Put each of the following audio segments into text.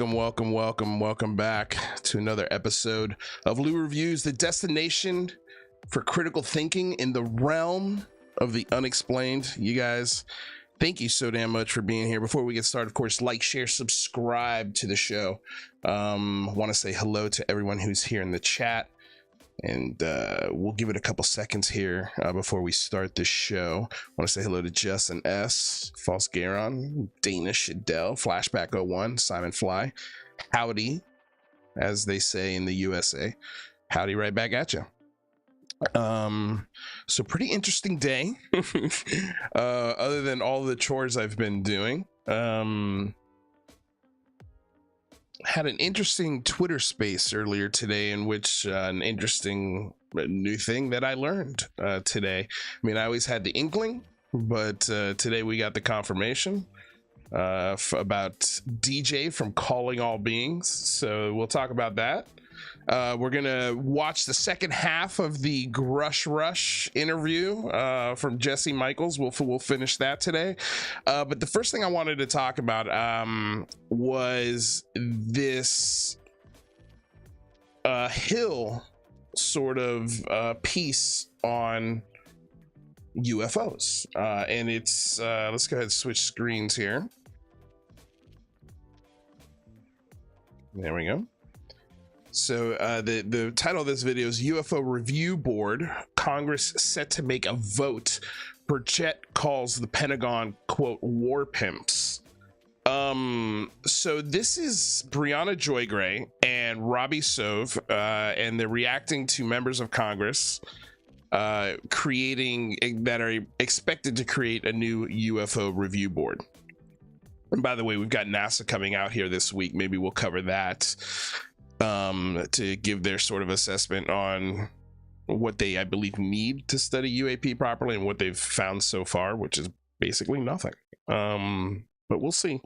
Welcome back to another episode of Lou Reviews, the destination for critical thinking in the realm of the unexplained. You guys, thank you so damn much for being here. Before we get started, of course, like, share, subscribe to the show. Want to say hello to everyone who's here in the chat, and we'll give it a couple seconds here before we start the show. Want to say hello to Justin S, False Garon, Dana Shadell, Flashback 01, Simon Fly, howdy, as they say in the USA. Howdy right back at you. So pretty interesting day. Other than all the chores I've been doing. Had an interesting Twitter space earlier today in which an interesting new thing that I learned today. I mean, I always had the inkling, but today we got the confirmation about DJ from Calling All Beings. So we'll talk about that. We're gonna watch the second half of the Grush Rush interview from Jesse Michaels. We'll finish that today. But the first thing I wanted to talk about was this Hill sort of piece on UFOs, and it's let's go ahead and switch screens here. There we go. So the title of this video is UFO Review Board. Congress set to make a vote. Burchett calls the Pentagon, quote, war pimps. So this is Brianna Joy Gray and Robbie Sove, and they're reacting to members of Congress that are expected to create a new UFO review board. And by the way, we've got NASA coming out here this week. Maybe we'll cover that. To give their sort of assessment on what they, I believe, need to study UAP properly and what they've found so far, which is basically nothing. But we'll see.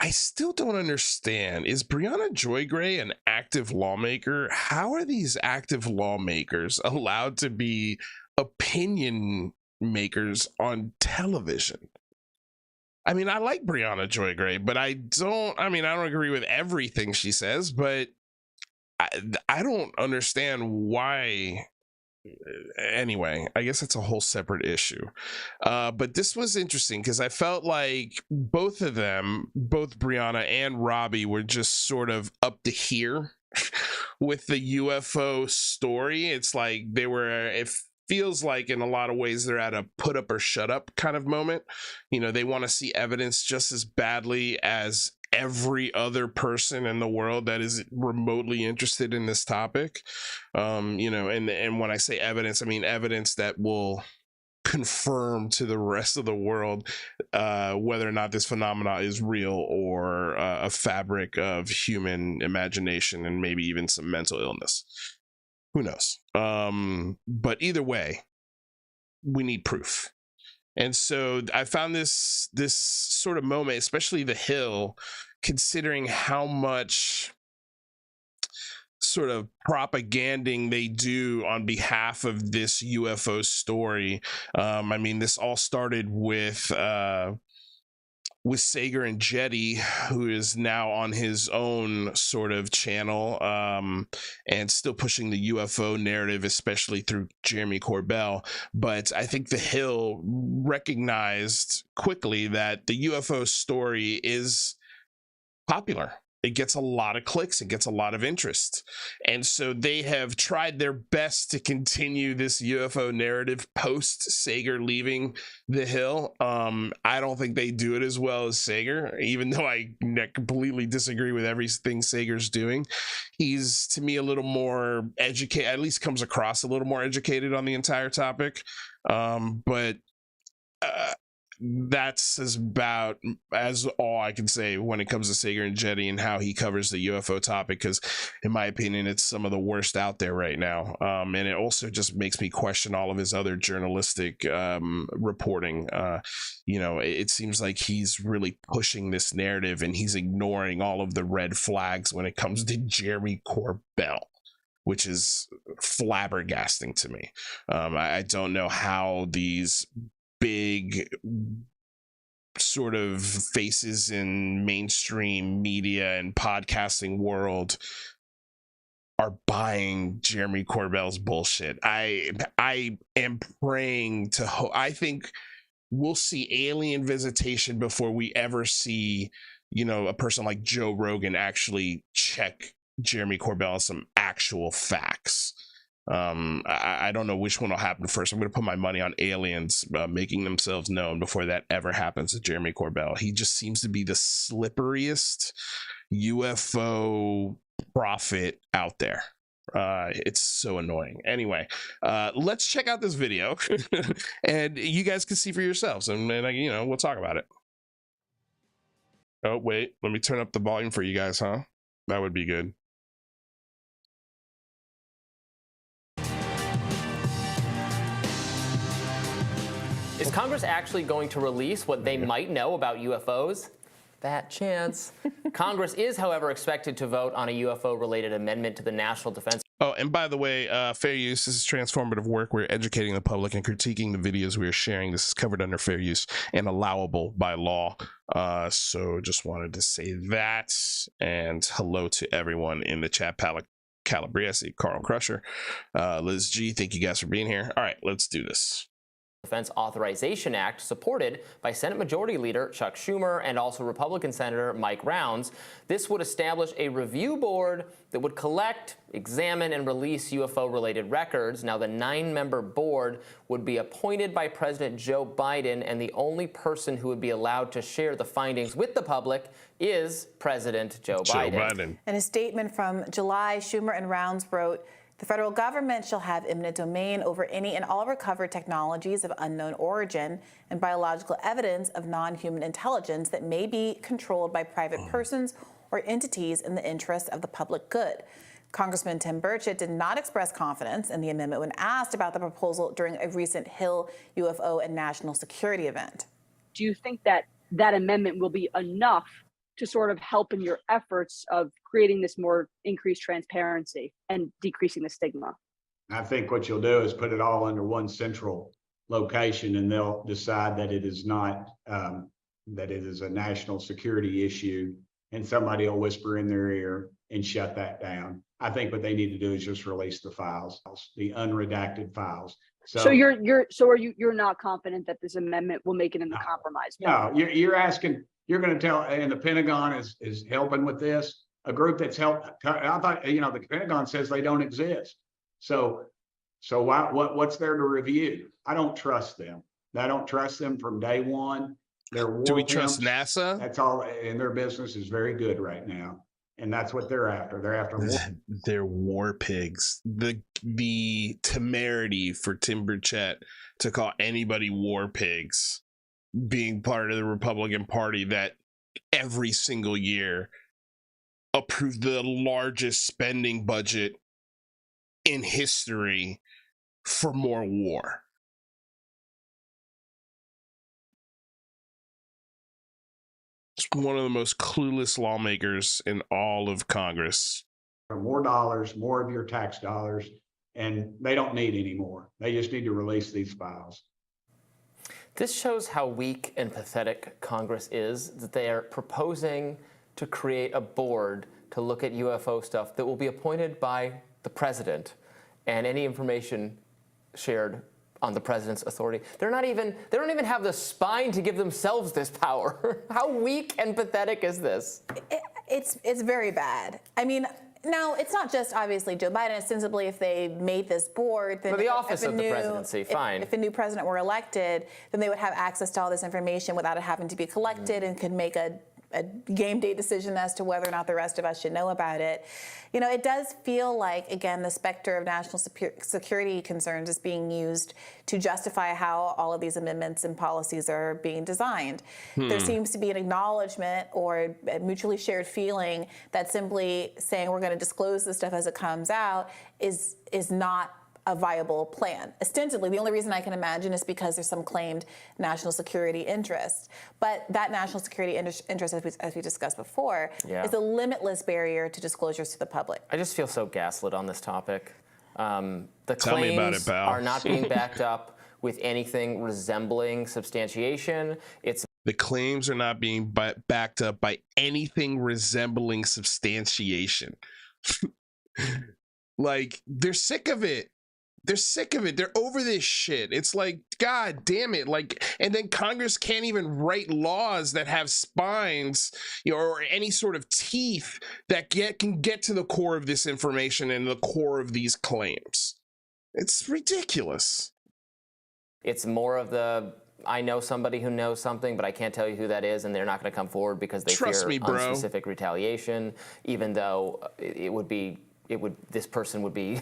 I still don't understand. Is Brianna Joy Gray an active lawmaker? How are these active lawmakers allowed to be opinion makers on television? I mean, I like Brianna Joy Gray, but I don't agree with everything she says, but I don't understand why. Anyway, I guess it's a whole separate issue. But this was interesting because I felt like both of them, both Brianna and Robbie, were just sort of up to here with the UFO story. It's like they were, if feels like in a lot of ways they're at a put up or shut up kind of moment. You know, they want to see evidence just as badly as every other person in the world that is remotely interested in this topic. You know, and when I say evidence, I mean evidence that will confirm to the rest of the world whether or not this phenomena is real or a fabric of human imagination and maybe even some mental illness. Who knows? But either way, we need proof. And so I found this sort of moment, especially the Hill, considering how much sort of propaganding they do on behalf of this UFO story. I mean, this all started with Sager and Jetty, who is now on his own sort of channel and still pushing the UFO narrative, especially through Jeremy Corbell. But I think the Hill recognized quickly that the UFO story is popular. It gets a lot of clicks. It gets a lot of interest. And so they have tried their best to continue this UFO narrative post Sager leaving the Hill. I don't think they do it as well as Sager, even though I completely disagree with everything Sager's doing. He's, to me, a little more educated, at least comes across a little more educated on the entire topic. But that's about as all I can say when it comes to Sager and Jetty and how he covers the UFO topic, because in my opinion it's some of the worst out there right now, and it also just makes me question all of his other journalistic reporting. You know, it seems like he's really pushing this narrative and he's ignoring all of the red flags when it comes to Jeremy Corbell, which is flabbergasting to me. I don't know how these big sort of faces in mainstream media and podcasting world are buying Jeremy Corbell's bullshit. I am praying to I think we'll see alien visitation before we ever see, you know, a person like Joe Rogan actually check Jeremy Corbell on some actual facts. I don't know which one will happen first. I'm going to put my money on aliens making themselves known before that ever happens to Jeremy Corbell. He just seems to be the slipperiest UFO prophet out there. It's so annoying. Anyway, let's check out this video and you guys can see for yourselves, and you know, we'll talk about it. Oh wait, let me turn up the volume for you guys, huh? That would be good. Is Congress actually going to release what they might know about UFOs? That chance. Congress is, however, expected to vote on a UFO-related amendment to the National Defense. Oh, and by the way, fair use. This is transformative work. We're educating the public and critiquing the videos we are sharing. This is covered under fair use and allowable by law. So just wanted to say that. And hello to everyone in the chat. Calabresi, Carl Crusher, Liz G. Thank you guys for being here. All right, let's do this. Defense Authorization Act, supported by Senate Majority Leader Chuck Schumer and also Republican Senator Mike Rounds. This would establish a review board that would collect, examine, and release UFO-related records. Now, the 9-member board would be appointed by President Joe Biden, and the only person who would be allowed to share the findings with the public is President Joe Biden. In a statement from July, Schumer and Rounds wrote, "The federal government shall have eminent domain over any and all recovered technologies of unknown origin and biological evidence of non-human intelligence that may be controlled by private persons or entities in the interest of the public good." Congressman Tim Burchett did not express confidence in the amendment when asked about the proposal during a recent Hill UFO and national security event. Do you think that that amendment will be enough to sort of help in your efforts of creating this more increased transparency and decreasing the stigma? I think what you'll do is put it all under one central location, and they'll decide that it is not, that it is a national security issue, and somebody will whisper in their ear and shut that down. I think what they need to do is just release the files, the unredacted files. So you're not confident that this amendment will make it in the compromise? No, you're asking. You're going to tell, and the Pentagon is helping with this, a group that's helped. I thought, you know, the Pentagon says they don't exist. So what's there to review? I don't trust them. I don't trust them from day one. Do we trust NASA? That's all, and their business is very good right now, and that's what they're after. They're after war. They're war pigs. The temerity for Tim Burchett to call anybody war pigs, being part of the Republican Party that every single year approved the largest spending budget in history for more war. It's one of the most clueless lawmakers in all of Congress. More dollars, more of your tax dollars, and they don't need any more. They just need to release these files. This shows how weak and pathetic Congress is, that they are proposing to create a board to look at UFO stuff that will be appointed by the president, and any information shared on the president's authority. They don't even have the spine to give themselves this power. How weak and pathetic is this? It's very bad. I mean, now, it's not just obviously Joe Biden. Ostensibly, if they made this board, then the office of the presidency, fine. If a new president were elected, then they would have access to all this information without it having to be collected and could make a game day decision as to whether or not the rest of us should know about it. You know, it does feel like, again, the specter of national security concerns is being used to justify how all of these amendments and policies are being designed. There seems to be an acknowledgement or a mutually shared feeling that simply saying we're going to disclose this stuff as it comes out is not a viable plan. Ostensibly, the only reason I can imagine is because there's some claimed national security interest. But that national security interest, as we discussed before, is a limitless barrier to disclosures to the public. I just feel so gaslit on this topic. The Tell me about claims it, pal. are not being backed up with anything resembling substantiation. It's The claims are not being backed up by anything resembling substantiation. Like, they're sick of it. They're sick of it. They're over this shit. It's like, God damn it. Like, and then Congress can't even write laws that have spines, you know, or any sort of teeth that can get to the core of this information and the core of these claims. It's ridiculous. It's more of the, I know somebody who knows something, but I can't tell you who that is, and they're not going to come forward because they fear unspecific retaliation, even though this person would be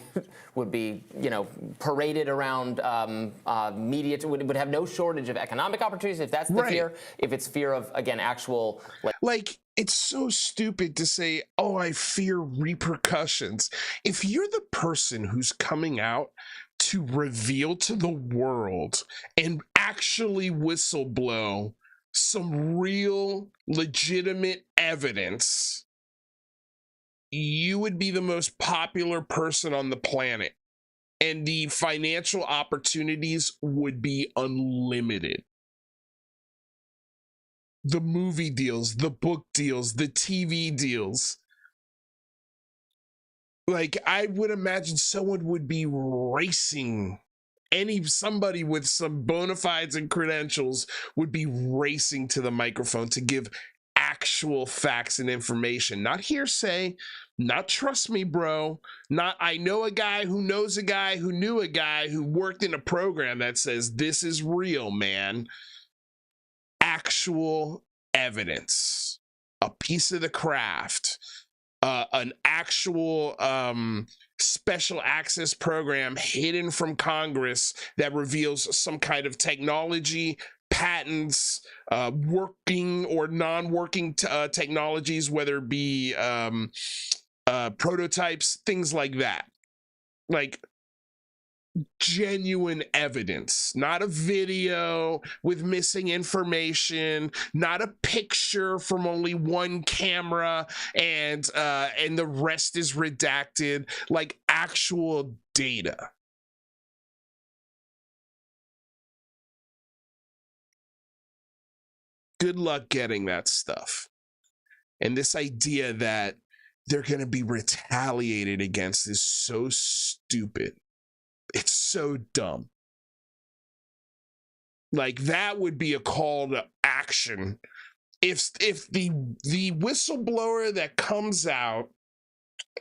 you know, paraded around media. Would have no shortage of economic opportunities if that's the fear. If it's fear of, again, actual like it's so stupid to say, oh, I fear repercussions. If you're the person who's coming out to reveal to the world and actually whistleblow some real legitimate evidence, you would be the most popular person on the planet, and the financial opportunities would be unlimited. The movie deals, the book deals, the TV deals. Like, I would imagine someone would be racing. Somebody with some bona fides and credentials would be racing to the microphone to give actual facts and information, not hearsay, not trust me, bro, not I know a guy who knows a guy who knew a guy who worked in a program that says this is real, man. Actual evidence, a piece of the craft, an actual special access program hidden from Congress that reveals some kind of technology, patents, working or non-working technologies, whether it be prototypes, things like that. Like, genuine evidence, not a video with missing information, not a picture from only one camera and the rest is redacted, like actual data. Good luck getting that stuff. And this idea that they're going to be retaliated against is so stupid. It's so dumb. Like, that would be a call to action. If the whistleblower that comes out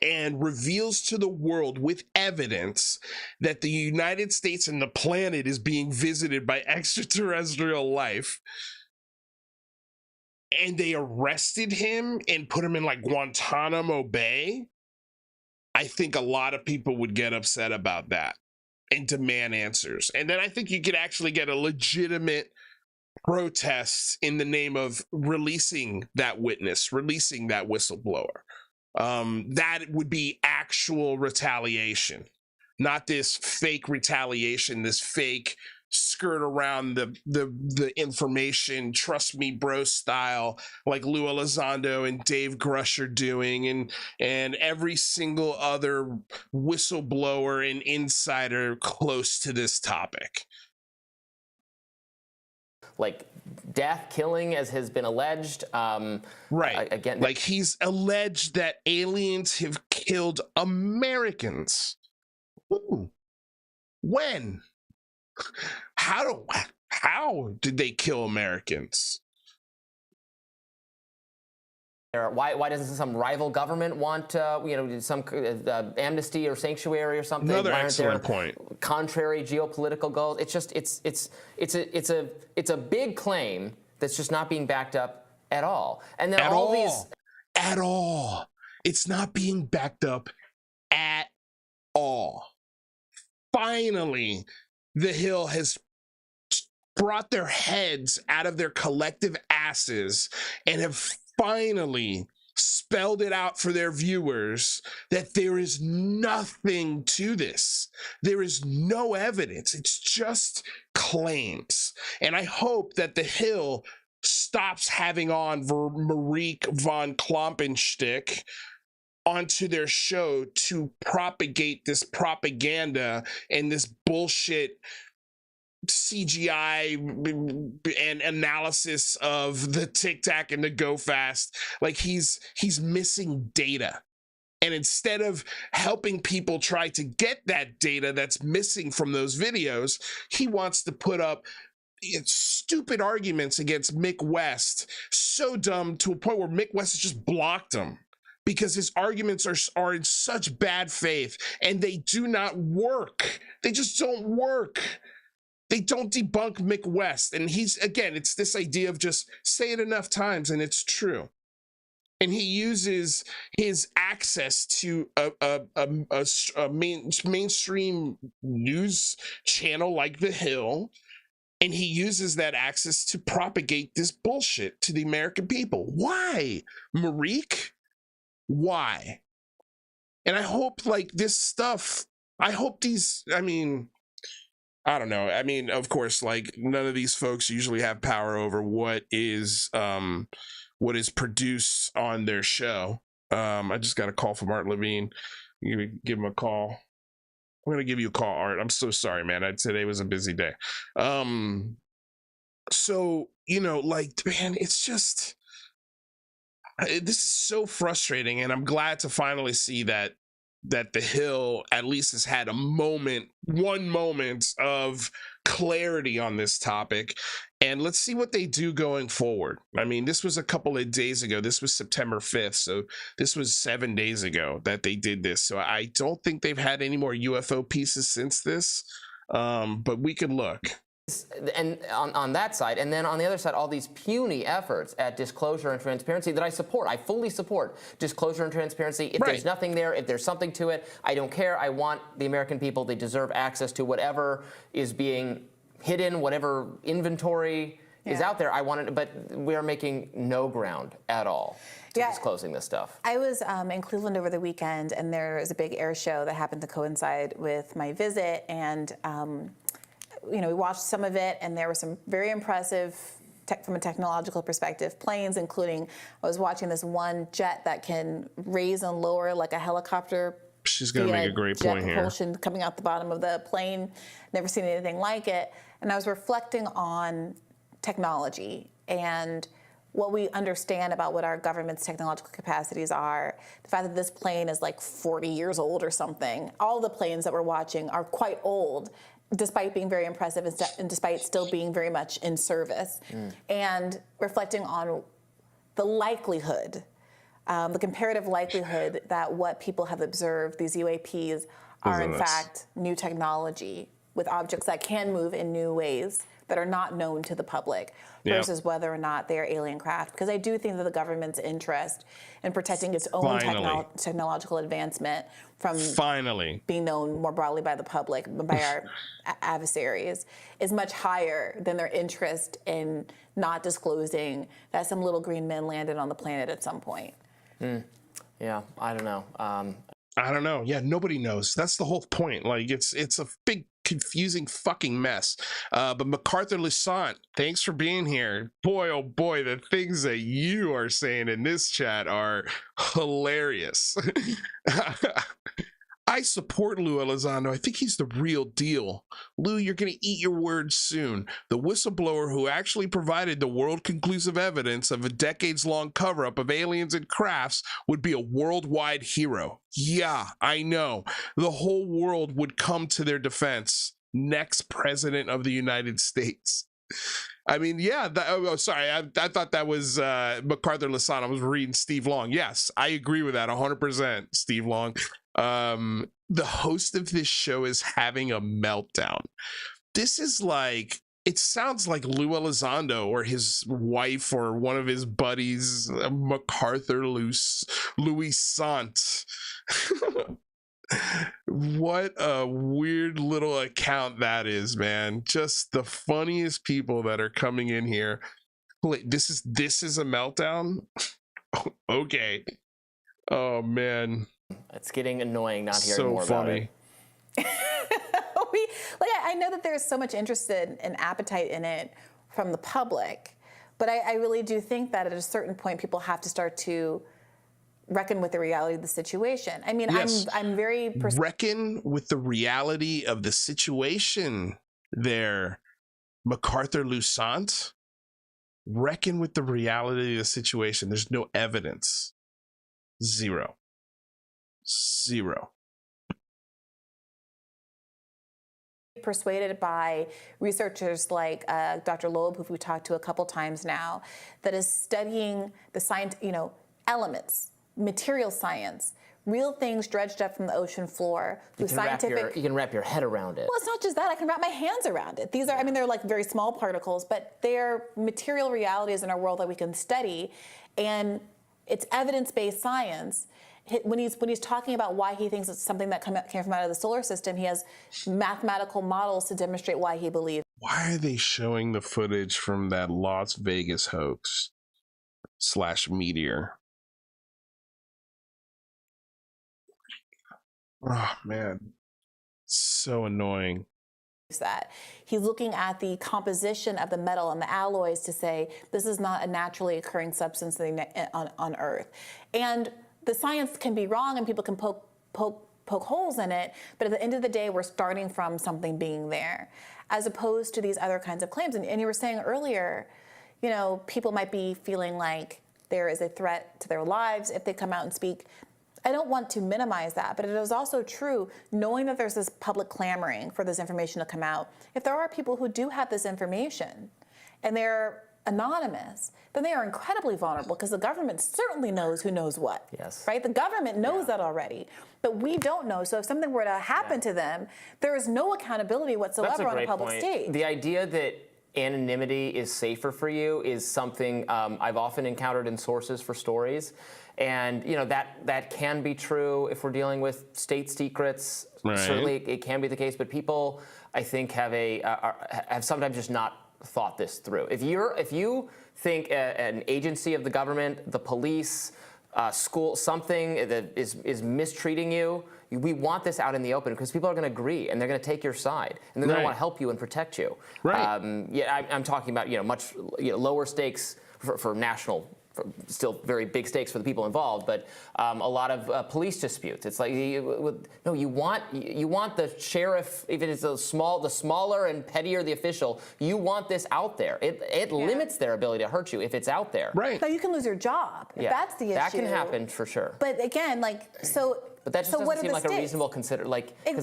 and reveals to the world with evidence that the United States and the planet is being visited by extraterrestrial life, and they arrested him and put him in like Guantanamo Bay, I think a lot of people would get upset about that and demand answers. And then I think you could actually get a legitimate protest in the name of releasing that witness, releasing that whistleblower. That would be actual retaliation, not this fake retaliation, this fake skirt around the information, trust me bro style, like Lou Elizondo and Dave Grush are doing, and every single other whistleblower and insider close to this topic. Like death, killing, as has been alleged. Right. Again, like he's alleged that aliens have killed Americans. Ooh. When? How did they kill Americans? Why doesn't some rival government want some amnesty or sanctuary or something? Another excellent point. Contrary geopolitical goals. It's just it's a big claim that's just not being backed up at all. And then at all. It's not being backed up at all. Finally, the Hill has brought their heads out of their collective asses and have finally spelled it out for their viewers that there is nothing to this. There is no evidence. It's just claims. And I hope that the Hill stops having on Marieke von Klompenstick onto their show to propagate this propaganda and this bullshit CGI and analysis of the Tic Tac and the Go Fast. Like he's missing data. And instead of helping people try to get that data that's missing from those videos, he wants to put up stupid arguments against Mick West, so dumb to a point where Mick West has just blocked him because his arguments are in such bad faith and they do not work. They just don't work. They don't debunk Mick West. And it's this idea of just say it enough times and it's true. And he uses his access to a mainstream news channel like The Hill, and he uses that access to propagate this bullshit to the American people. Why, Marique? Why? And I hope this stuff, I don't know. I mean, of course, none of these folks usually have power over what is produced on their show. I just got a call from Art Levine. You give him a call. I'm gonna give you a call, Art. I'm so sorry, man. Today was a busy day. So man, it's just this is so frustrating, and I'm glad to finally see that The Hill at least has had one moment of clarity on this topic. And let's see what they do going forward. I mean, this was a couple of days ago. This was September 5th. So this was 7 days ago that they did this. So I don't think they've had any more UFO pieces since this. But we could look. And on that side, and then on the other side, all these puny efforts at disclosure and transparency that I support. I fully support disclosure and transparency. If there's nothing there, if there's something to it, I don't care. I want the American people, they deserve access to whatever is being hidden, whatever inventory is out there. I want it, but we are making no ground at all to disclosing this stuff. I was in Cleveland over the weekend, and there was a big air show that happened to coincide with my visit, and we watched some of it, and there were some very impressive, from a technological perspective, planes, including I was watching this one jet that can raise and lower like a helicopter. She's going to make a great point here. Propulsion coming out the bottom of the plane. Never seen anything like it. And I was reflecting on technology and what we understand about what our government's technological capacities are. The fact that this plane is 40 years old or something. All the planes that we're watching are quite old, despite being very impressive and despite still being very much in service. And reflecting on the likelihood, the comparative likelihood that what people have observed, these UAPs, are in fact new technology with objects that can move in new ways that are not known to the public versus whether or not they are alien craft. Because I do think that the government's interest in protecting its own technological advancement from being known more broadly by the public, by our adversaries, is much higher than their interest in not disclosing that some little green men landed on the planet at some point. Yeah, I don't know. I don't know. Yeah, nobody knows. That's the whole point. It's a big, confusing fucking mess. But MacArthur Lusant, thanks for being here. Boy, oh boy, the things that you are saying in this chat are hilarious. I support Lou Elizondo. I think he's the real deal. Lou, you're going to eat your words soon. The whistleblower who actually provided the world-conclusive evidence of a decades-long cover-up of aliens and crafts would be a worldwide hero. Yeah, I know. The whole world would come to their defense. Next president of the United States. I mean, yeah. Sorry. I thought that was MacArthur Lusant. I was reading Steve Long. Yes, I agree with that 100%, Steve Long. The host of this show is having a meltdown. This is it sounds like Lou Elizondo or his wife or one of his buddies, MacArthur Louis Sant. What a weird little account that is, man. Just the funniest people that are coming in here. This is a meltdown. Okay. Oh man, it's getting annoying not hearing more about it. I know that there's so much interest and appetite in it from the public, but I really do think that at a certain point people have to start to reckon with the reality of the situation. I mean, yes. I'm very... reckon with the reality of the situation there, MacArthur-Lusant, reckon with the reality of the situation. There's no evidence. Zero. Persuaded by researchers like Dr. Loeb, who we've talked to a couple times now, that is studying the science, elements, material science, real things dredged up from the ocean floor through scientific. You can wrap your head around it. Well, it's not just that. I can wrap my hands around it. These are, they're like very small particles, but they're material realities in our world that we can study, and it's evidence-based science. When he's talking about why he thinks it's something that came from out of the solar system, he has mathematical models to demonstrate why he believes. Why are they showing the footage from that Las Vegas hoax / meteor? Oh man, so annoying. That he's looking at the composition of the metal and the alloys to say this is not a naturally occurring substance on Earth, and the science can be wrong and people can poke holes in it, but at the end of the day, we're starting from something being there, as opposed to these other kinds of claims. And you were saying earlier, people might be feeling like there is a threat to their lives if they come out and speak. I don't want to minimize that, but it is also true, knowing that there's this public clamoring for this information to come out. If there are people who do have this information and they're anonymous, then they are incredibly vulnerable, because the government certainly knows who knows what. Yes. Right? The government knows that already, but we don't know. So if something were to happen to them, there is no accountability whatsoever on a public stage. The idea that anonymity is safer for you is something I've often encountered in sources for stories. And that can be true if we're dealing with state secrets. Right. Certainly, it can be the case. But people, I think, have sometimes just not thought this through. If you think an agency of the government, the police, school, something that is mistreating you, we want this out in the open, because people are going to agree and they're going to take your side and they're going to want to help you and protect you. Right. I'm talking about much lower stakes for national. Still very big stakes for the people involved, but a lot of police disputes. It's like you want the sheriff, even if it's the smaller and pettier the official, you want this out there. It limits their ability to hurt you if it's out there. Right. Now you can lose your job if that's the issue. That can happen for sure. But again, But that just doesn't seem like a reasonable because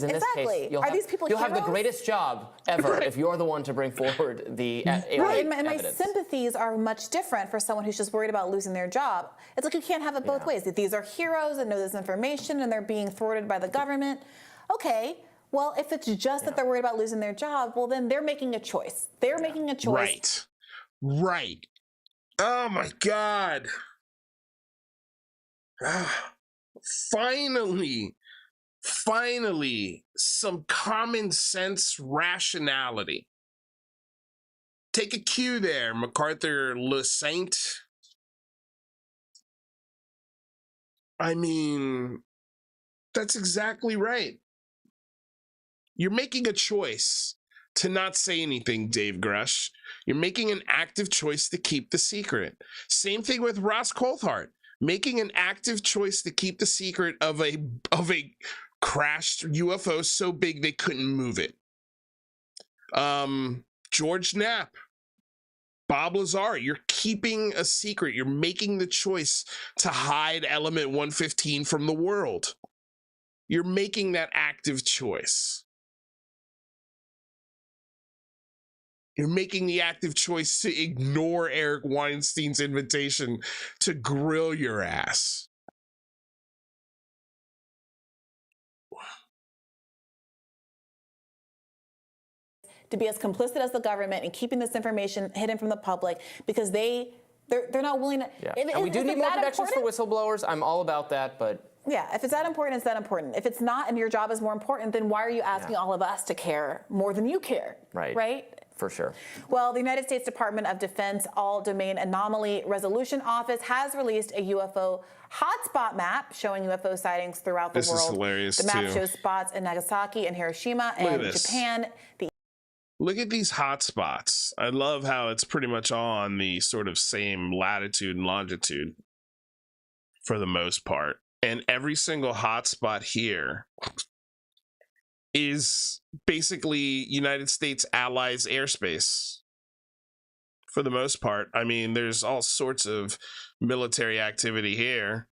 in this case, you'll have the greatest job ever if you're the one to bring forward the and my sympathies are much different for someone who's just worried about losing their job. It's like you can't have it both ways. These are heroes that know this information and they're being thwarted by the government. Okay, well, if it's just that they're worried about losing their job, well, then they're making a choice. They're making a choice. Right. Oh my God. Finally, some common sense rationality. Take a cue there, MacArthur-Lusant. That's exactly right. You're making a choice to not say anything, Dave Grush. You're making an active choice to keep the secret. Same thing with Ross Coulthart. Making an active choice to keep the secret of a crashed UFO so big they couldn't move it. George Knapp, Bob Lazar, you're keeping a secret. You're making the choice to hide element 115 from the world. You're making that active choice. You're making the active choice to ignore Eric Weinstein's invitation to grill your ass. To be as complicit as the government in keeping this information hidden from the public, because they're not willing to. Yeah. And we do need more protections for whistleblowers. I'm all about that, but. Yeah, if it's that important, it's that important. If it's not and your job is more important, then why are you asking all of us to care more than you care? Right? For sure. Well, the United States Department of Defense All-Domain Anomaly Resolution Office has released a UFO hotspot map showing UFO sightings throughout the world. This is hilarious, The map shows spots in Nagasaki and Hiroshima and Japan. Look at these hotspots. I love how it's pretty much all on the sort of same latitude and longitude for the most part. And every single hotspot here is basically United States allies airspace for the most part. I mean, there's all sorts of military activity here,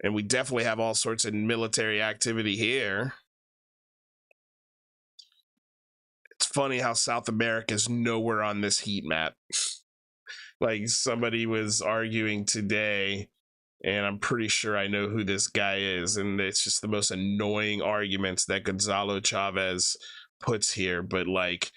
and we definitely have all sorts of military activity here. It's funny how South America is nowhere on this heat map. Like, somebody was arguing today, and I'm pretty sure I know who this guy is, and it's just the most annoying arguments that Gonzalo Chavez puts here. But like,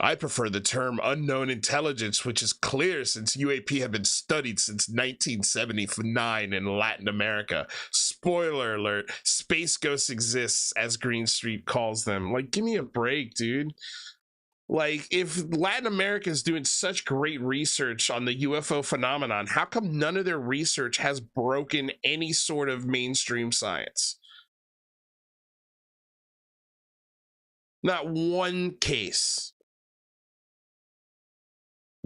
I prefer the term unknown intelligence, which is clear since UAP have been studied since 1979 in Latin America. Spoiler alert, space ghosts exists, as Green Street calls them. Like, give me a break, dude. Like, if Latin America is doing such great research on the UFO phenomenon, how come none of their research has broken any sort of mainstream science? Not one case.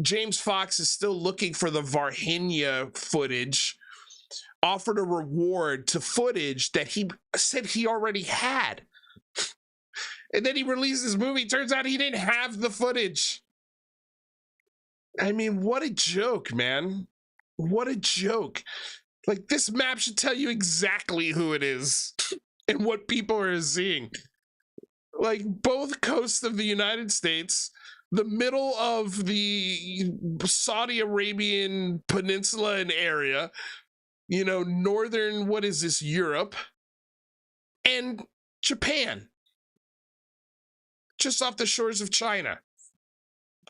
James Fox is still looking for the Varhinia footage, offered a reward to footage that he said he already had. And then he released this movie. Turns out he didn't have the footage. I mean, what a joke, man. What a joke. Like, this map should tell you exactly who it is and what people are seeing. Like, both coasts of the United States, the middle of the Saudi Arabian peninsula and area, you know, northern, what is this, Europe, and Japan. Just off the shores of China.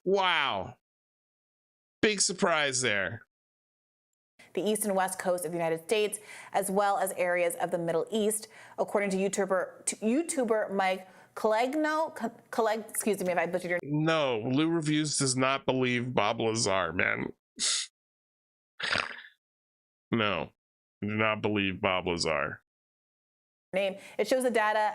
Wow. Big surprise there. The east and west coast of the United States, as well as areas of the Middle East, according to YouTuber Mike Collegno. Excuse me if I butchered your name. No, Lou Reviews does not believe Bob Lazar, man. No, do not believe Bob Lazar. Name. It shows the data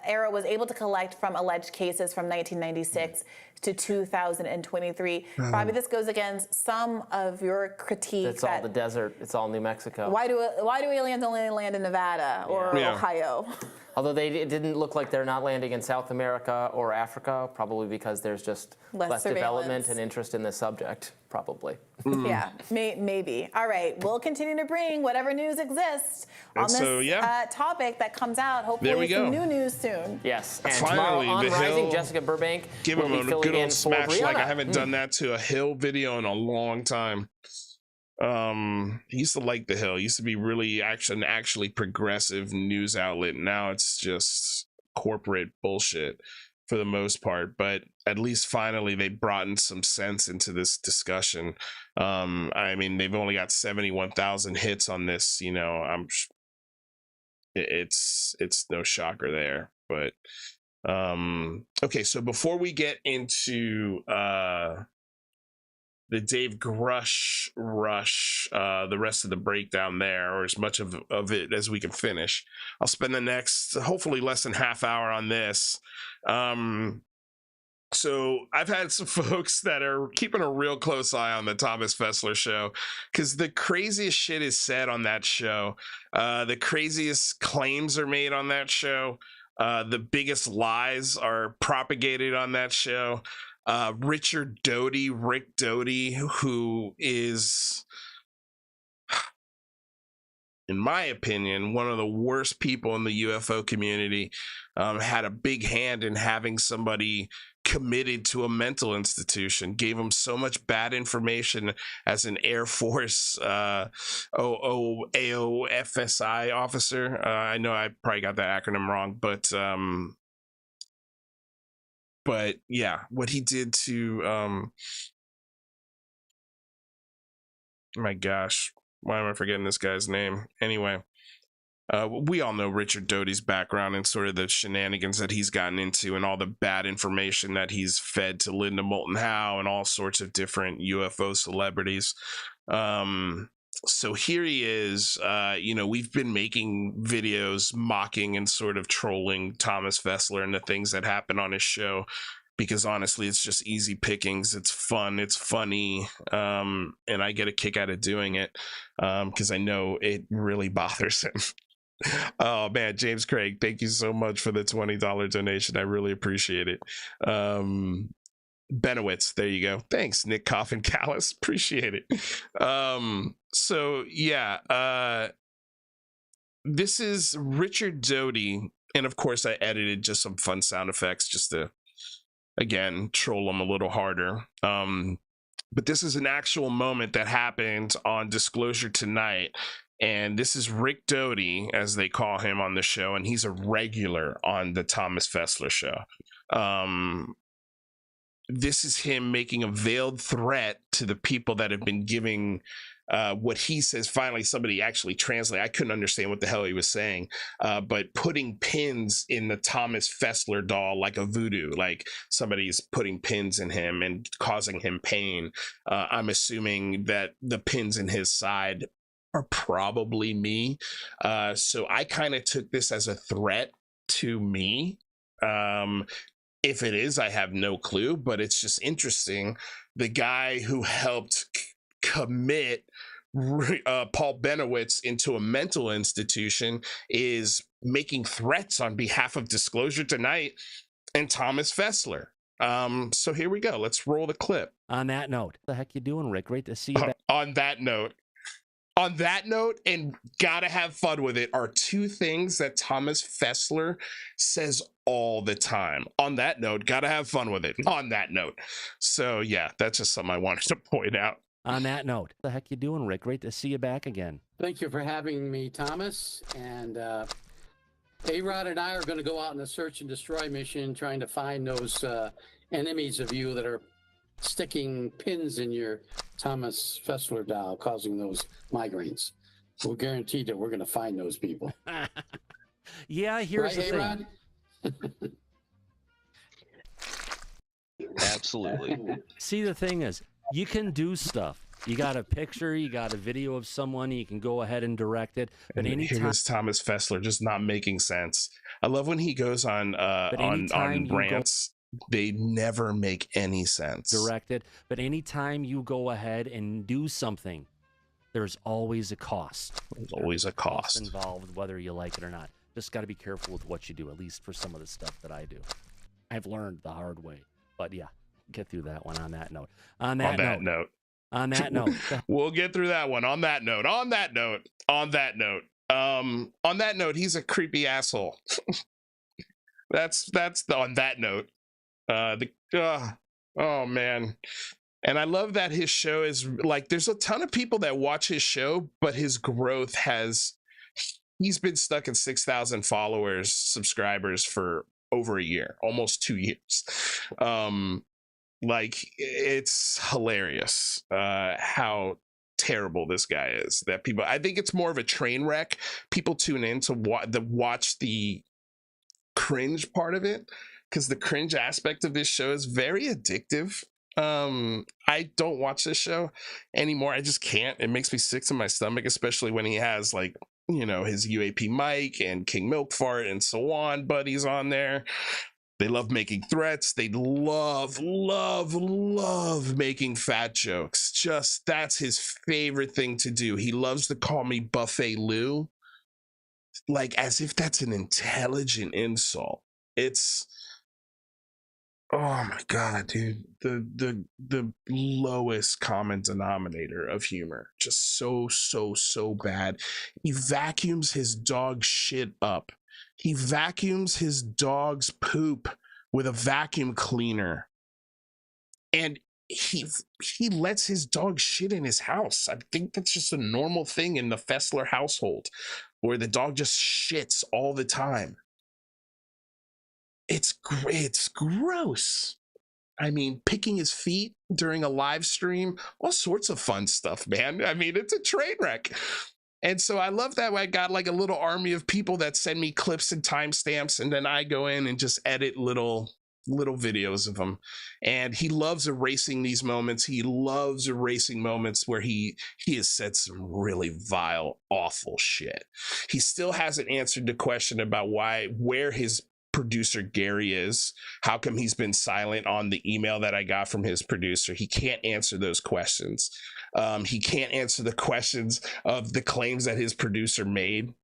Arrow was able to collect from alleged cases from 1996 to 2023. Bobby, this goes against some of your critique. It's all the desert. It's all New Mexico. Why do aliens only land in Nevada or Ohio? Although it didn't look like they're not landing in South America or Africa, probably because there's just less development and interest in this subject, probably. Yeah, maybe. All right, we'll continue to bring whatever news exists on this topic that comes out. Hopefully some new news soon. Yes, and finally, tomorrow on Rising, Jessica Burbank give him a good old smash. Like, I haven't done that to a Hill video in a long time. He used to like the Hill. He used to be really actually progressive news outlet. Now it's just corporate bullshit for the most part, but at least finally they brought in some sense into this discussion. I mean, they've only got 71,000 hits on this, you know. It's no shocker there, but okay, so before we get into the Dave Grush rush, the rest of the breakdown there, or as much of it as we can finish, I'll spend the next hopefully less than half hour on this. So I've had some folks that are keeping a real close eye on the Thomas Fessler show, because the craziest shit is said on that show. The craziest claims are made on that show. The biggest lies are propagated on that show. Rick Doty, who is, in my opinion, one of the worst people in the UFO community, had a big hand in having somebody committed to a mental institution, gave him so much bad information as an Air Force AOFSI officer. I know I probably got that acronym wrong, but yeah, what he did to my gosh, why am I forgetting this guy's name? Anyway, we all know Richard Doty's background and sort of the shenanigans that he's gotten into and all the bad information that he's fed to Linda Moulton Howe and all sorts of different UFO celebrities. So here he is. You know, we've been making videos mocking and sort of trolling Thomas Fessler and the things that happen on his show, because honestly, it's just easy pickings. It's fun. It's funny. And I get a kick out of doing it because I know it really bothers him. Oh man, James Craig, thank you so much for the $20 donation. I really appreciate it. Benowitz, there you go. Thanks, Nick Coffin Callis. Appreciate it. So yeah, this is Richard Doty, and of course I edited just some fun sound effects just to again troll them a little harder. But this is an actual moment that happened on Disclosure Tonight. And this is Rick Doty, as they call him on the show, and he's a regular on the Thomas Fessler show. This is him making a veiled threat to the people that have been giving what he says. Finally, somebody actually translate. I couldn't understand what the hell he was saying, but putting pins in the Thomas Fessler doll like a voodoo, like somebody's putting pins in him and causing him pain. I'm assuming that the pins in his side are probably me. So I kind of took this as a threat to me. If it is, I have no clue, but it's just interesting. The guy who helped commit Paul Benowitz into a mental institution is making threats on behalf of Disclosure Tonight and Thomas Fessler. So here we go. Let's roll the clip. On that note, what the heck you doing, Rick? Great to see you back. On that note, and gotta have fun with it, are two things that Thomas Fessler says all the time. On that note, gotta have fun with it. On that note. So yeah, that's just something I wanted to point out. On that note, what the heck you doing, Rick? Great to see you back again. Thank you for having me, Thomas. And A-Rod and I are going to go out on a search and destroy mission, trying to find those enemies of you that are sticking pins in your Thomas Fessler doll, causing those migraines. We're guaranteed that we're going to find those people. Yeah, here's right, the A-Rod? thing. Absolutely. See, the thing is, you can do stuff. You got a picture, you got a video of someone, you can go ahead and direct it. But And anytime here's Thomas Fessler just not making sense. I love when he goes on rants. They never make any sense. directed, but anytime you go ahead and do something, there's always a cost. There's always a cost involved, whether you like it or not. Just got to be careful with what you do, at least for some of the stuff that I do. I've learned the hard way. But yeah, get through that one on that note. On that note. We'll get through that one. On that note. On that note, he's a creepy asshole. that's the on that note. Oh man. And I love that his show is like, there's a ton of people that watch his show, but his growth he's been stuck at 6,000 followers, subscribers for over a year, almost 2 years. Like, it's hilarious how terrible this guy is. That people, I think it's more of a train wreck. People tune in to watch the cringe part of it, because the cringe aspect of this show is very addictive. I don't watch this show anymore. I just can't. It makes me sick to my stomach, especially when he has, like, you know, his UAP Mike and King Milkfart and so on buddies on there. They love making threats. They love making fat jokes. Just, that's his favorite thing to do. He loves to call me Buffet Lou, like as if that's an intelligent insult. It's, oh my God, dude. The lowest common denominator of humor. Just so bad. He vacuums his dog shit up. He vacuums his dog's poop with a vacuum cleaner. And he lets his dog shit in his house. I think that's just a normal thing in the Fessler household, where the dog just shits all the time. It's gross. I mean, picking his feet during a live stream, all sorts of fun stuff, man. I mean, it's a train wreck. And so I love that I got like a little army of people that send me clips and timestamps, and then I go in and just edit little videos of him. And he loves erasing these moments. He loves erasing moments where he has said some really vile, awful shit. He still hasn't answered the question about where his producer Gary is. How come he's been silent on the email that I got from his producer? He can't answer those questions. He can't answer the questions of the claims that his producer made.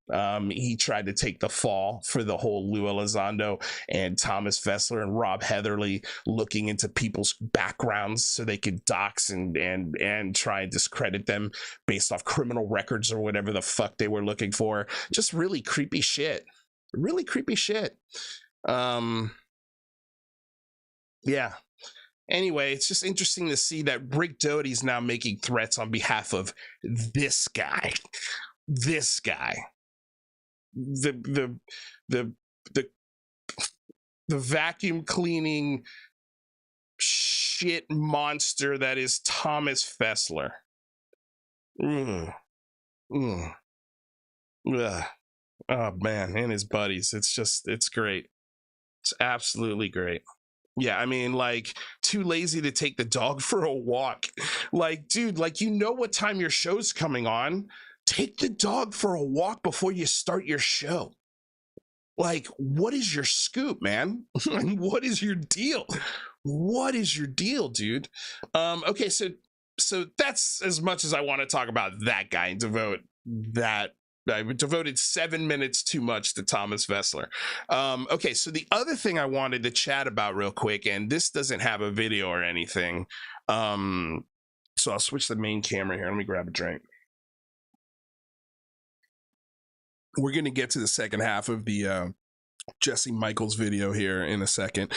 He tried to take the fall for the whole Lou Elizondo and Thomas Fessler and Rob Heatherly looking into people's backgrounds so they could dox and try and discredit them based off criminal records or whatever the fuck they were looking for. Just really creepy shit. Really creepy shit. Yeah. Anyway, it's just interesting to see that Rick Doty's now making threats on behalf of this guy. This guy. The vacuum cleaning shit monster that is Thomas Fessler. Ugh. Oh man, and his buddies. It's great. It's absolutely great. Yeah, I mean, like, too lazy to take the dog for a walk. Like, dude, like, you know what time your show's coming on. Take the dog for a walk before you start your show. Like, what is your scoop, man? What is your deal? What is your deal, dude? Okay, so that's as much as I want to talk about that guy and devote that. I devoted 7 minutes too much to Thomas Fessler. Okay, so the other thing I wanted to chat about real quick, and this doesn't have a video or anything, so I'll switch the main camera here. Let me grab a drink. We're going to get to the second half of the Jesse Michaels video here in a second.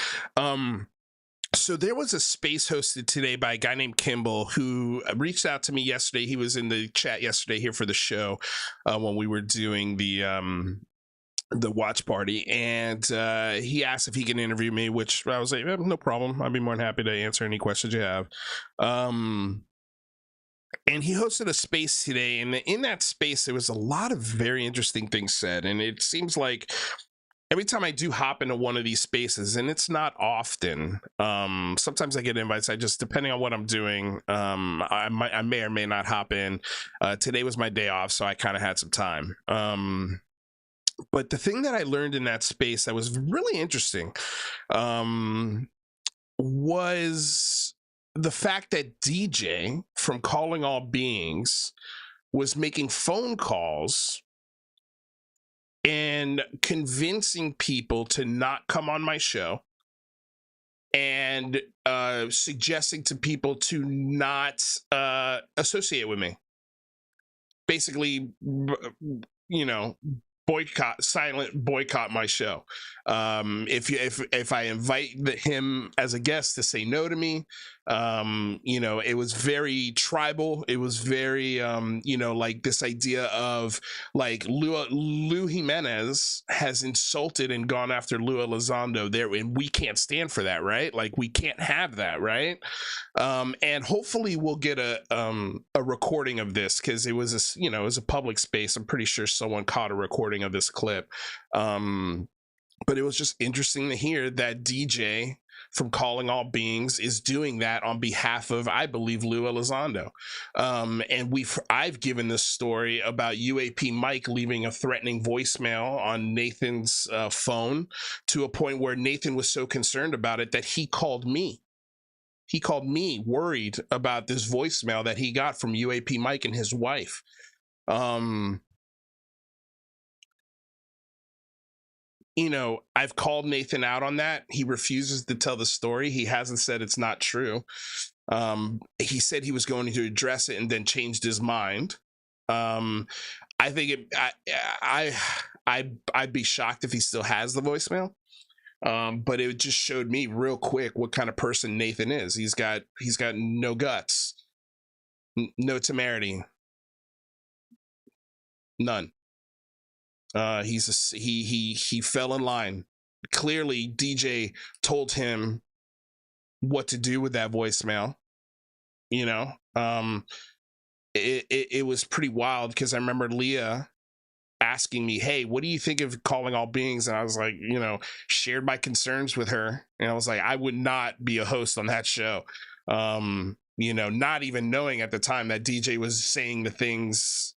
So there was a space hosted today by a guy named Kimball who reached out to me yesterday. He was in the chat yesterday here for the show when we were doing the watch party, and he asked if he can interview me, which I was like, no problem. I'd be more than happy to answer any questions you have. And he hosted a space today, and in that space there was a lot of very interesting things said, and it seems like every time I do hop into one of these spaces, and it's not often, sometimes I get invites. I just, depending on what I'm doing, I may or may not hop in. Today was my day off, so I kind of had some time. But the thing that I learned in that space that was really interesting was the fact that DJ from Calling All Beings was making phone calls and convincing people to not come on my show and suggesting to people to not associate with me. Basically, you know, silent boycott my show. If I invite him as a guest to say no to me, you know, it was very tribal. It was very, you know, like this idea of like Lou Jimenez has insulted and gone after Lou Elizondo there, and we can't stand for that, right? Like we can't have that, right? And hopefully we'll get a recording of this, because it was you know, it was a public space. I'm pretty sure someone caught a recording of this clip. But it was just interesting to hear that DJ from Calling All Beings is doing that on behalf of, I believe, Lou Elizondo. And I've given this story about UAP Mike leaving a threatening voicemail on Nathan's phone, to a point where Nathan was so concerned about it that he called me. He called me worried about this voicemail that he got from UAP Mike and his wife. You know, I've called Nathan out on that. He refuses to tell the story. He hasn't said it's not true. He said he was going to address it and then changed his mind. I think I'd be shocked if he still has the voicemail. But it just showed me real quick what kind of person Nathan is. He's got no guts, no temerity, none. He fell in line. Clearly, DJ told him what to do with that voicemail. You know, it was pretty wild, because I remember Leah asking me, hey, what do you think of Calling All Beings? And I was like, you know, shared my concerns with her. And I was like, I would not be a host on that show. You know, not even knowing at the time that DJ was saying the things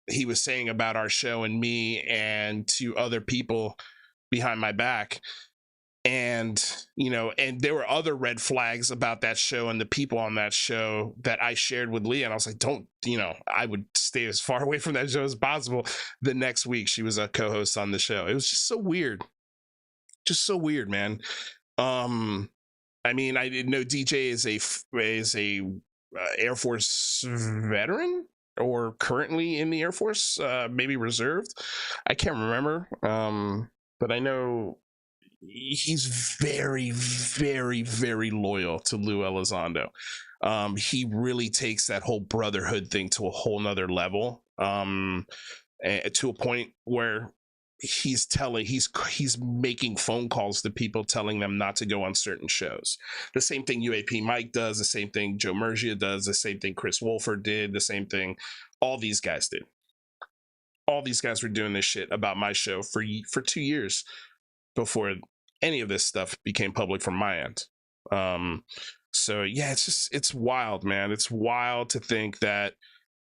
he was saying about our show and me and to other people behind my back. And, you know, and there were other red flags about that show and the people on that show that I shared with Leah. And I was like, don't, you know, I would stay as far away from that show as possible. The next week, she was a co-host on the show. It was just so weird. Just so weird, man. I mean, I didn't know DJ is a Air Force veteran or currently in the Air Force, maybe reserved. I can't remember. But I know he's very, very, very loyal to Lou Elizondo. He really takes that whole brotherhood thing to a whole nother level, to a point where he's making phone calls to people telling them not to go on certain shows. The same thing UAP Mike does, the same thing Joe Murgia does, the same thing Chris Wolford did, the same thing all these guys did. All these guys were doing this shit about my show for 2 years before any of this stuff became public from my end. So yeah, it's wild, man. It's wild to think that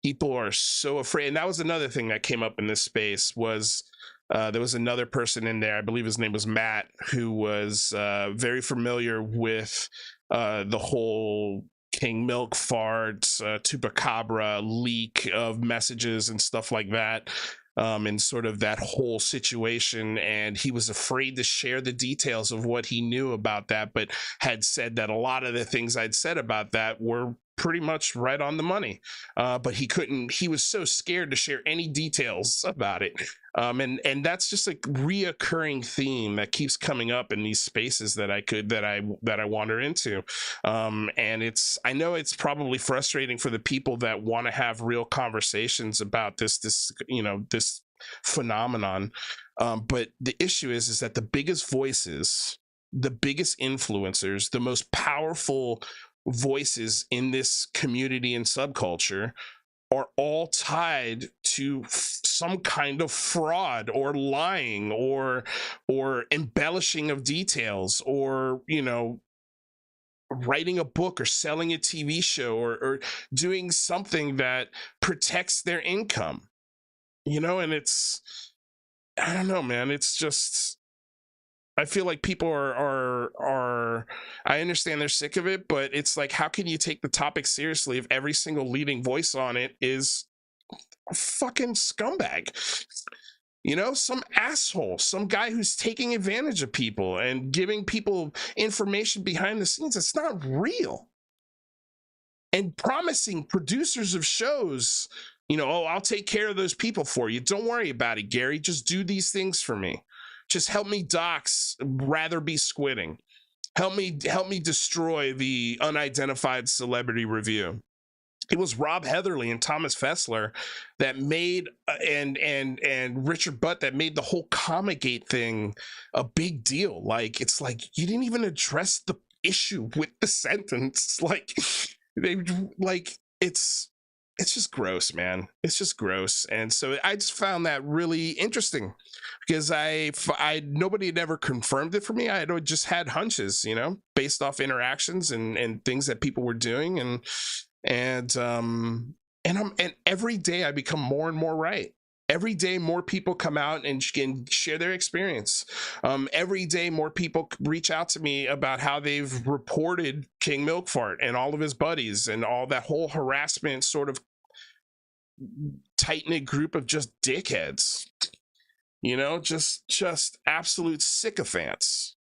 people are so afraid. And that was another thing that came up in this space was there was another person in there, I believe his name was Matt, who was very familiar with the whole King Milk fart, Chupacabra leak of messages and stuff like that. And sort of that whole situation, and he was afraid to share the details of what he knew about that, but had said that a lot of the things I'd said about that were pretty much right on the money, but he was so scared to share any details about it. And that's just a reoccurring theme that keeps coming up in these spaces that I wander into. And I know it's probably frustrating for the people that want to have real conversations about this phenomenon. But the issue is that the biggest voices, the biggest influencers, the most powerful voices in this community and subculture are all tied to some kind of fraud or lying or embellishing of details, or, you know, writing a book or selling a TV show or doing something that protects their income, you know. And I don't know, man. It's just, I feel like people are I understand they're sick of it, but it's like, how can you take the topic seriously if every single leading voice on it is a fucking scumbag? You know, some asshole, some guy who's taking advantage of people and giving people information behind the scenes that's not real, and promising producers of shows, you know, oh, I'll take care of those people for you. Don't worry about it, Gary. Just do these things for me. Just help me dox Rather Be Squidding. Help me destroy the Unidentified Celebrity Review. It was Rob Heatherly and Thomas Fessler that made and Richard Butt that made the whole Comegate thing a big deal. Like, it's like, you didn't even address the issue with the sentence. Like, it's just gross, man. It's just gross. And so I just found that really interesting, because nobody had ever confirmed it for me. I had just had hunches, you know, based off interactions and things that people were doing, and every day I become more and more right. Every day more people come out and share their experience. Every day more people reach out to me about how they've reported King Milkfart and all of his buddies and all that whole harassment sort of tight-knit group of just dickheads. You know, just absolute sycophants.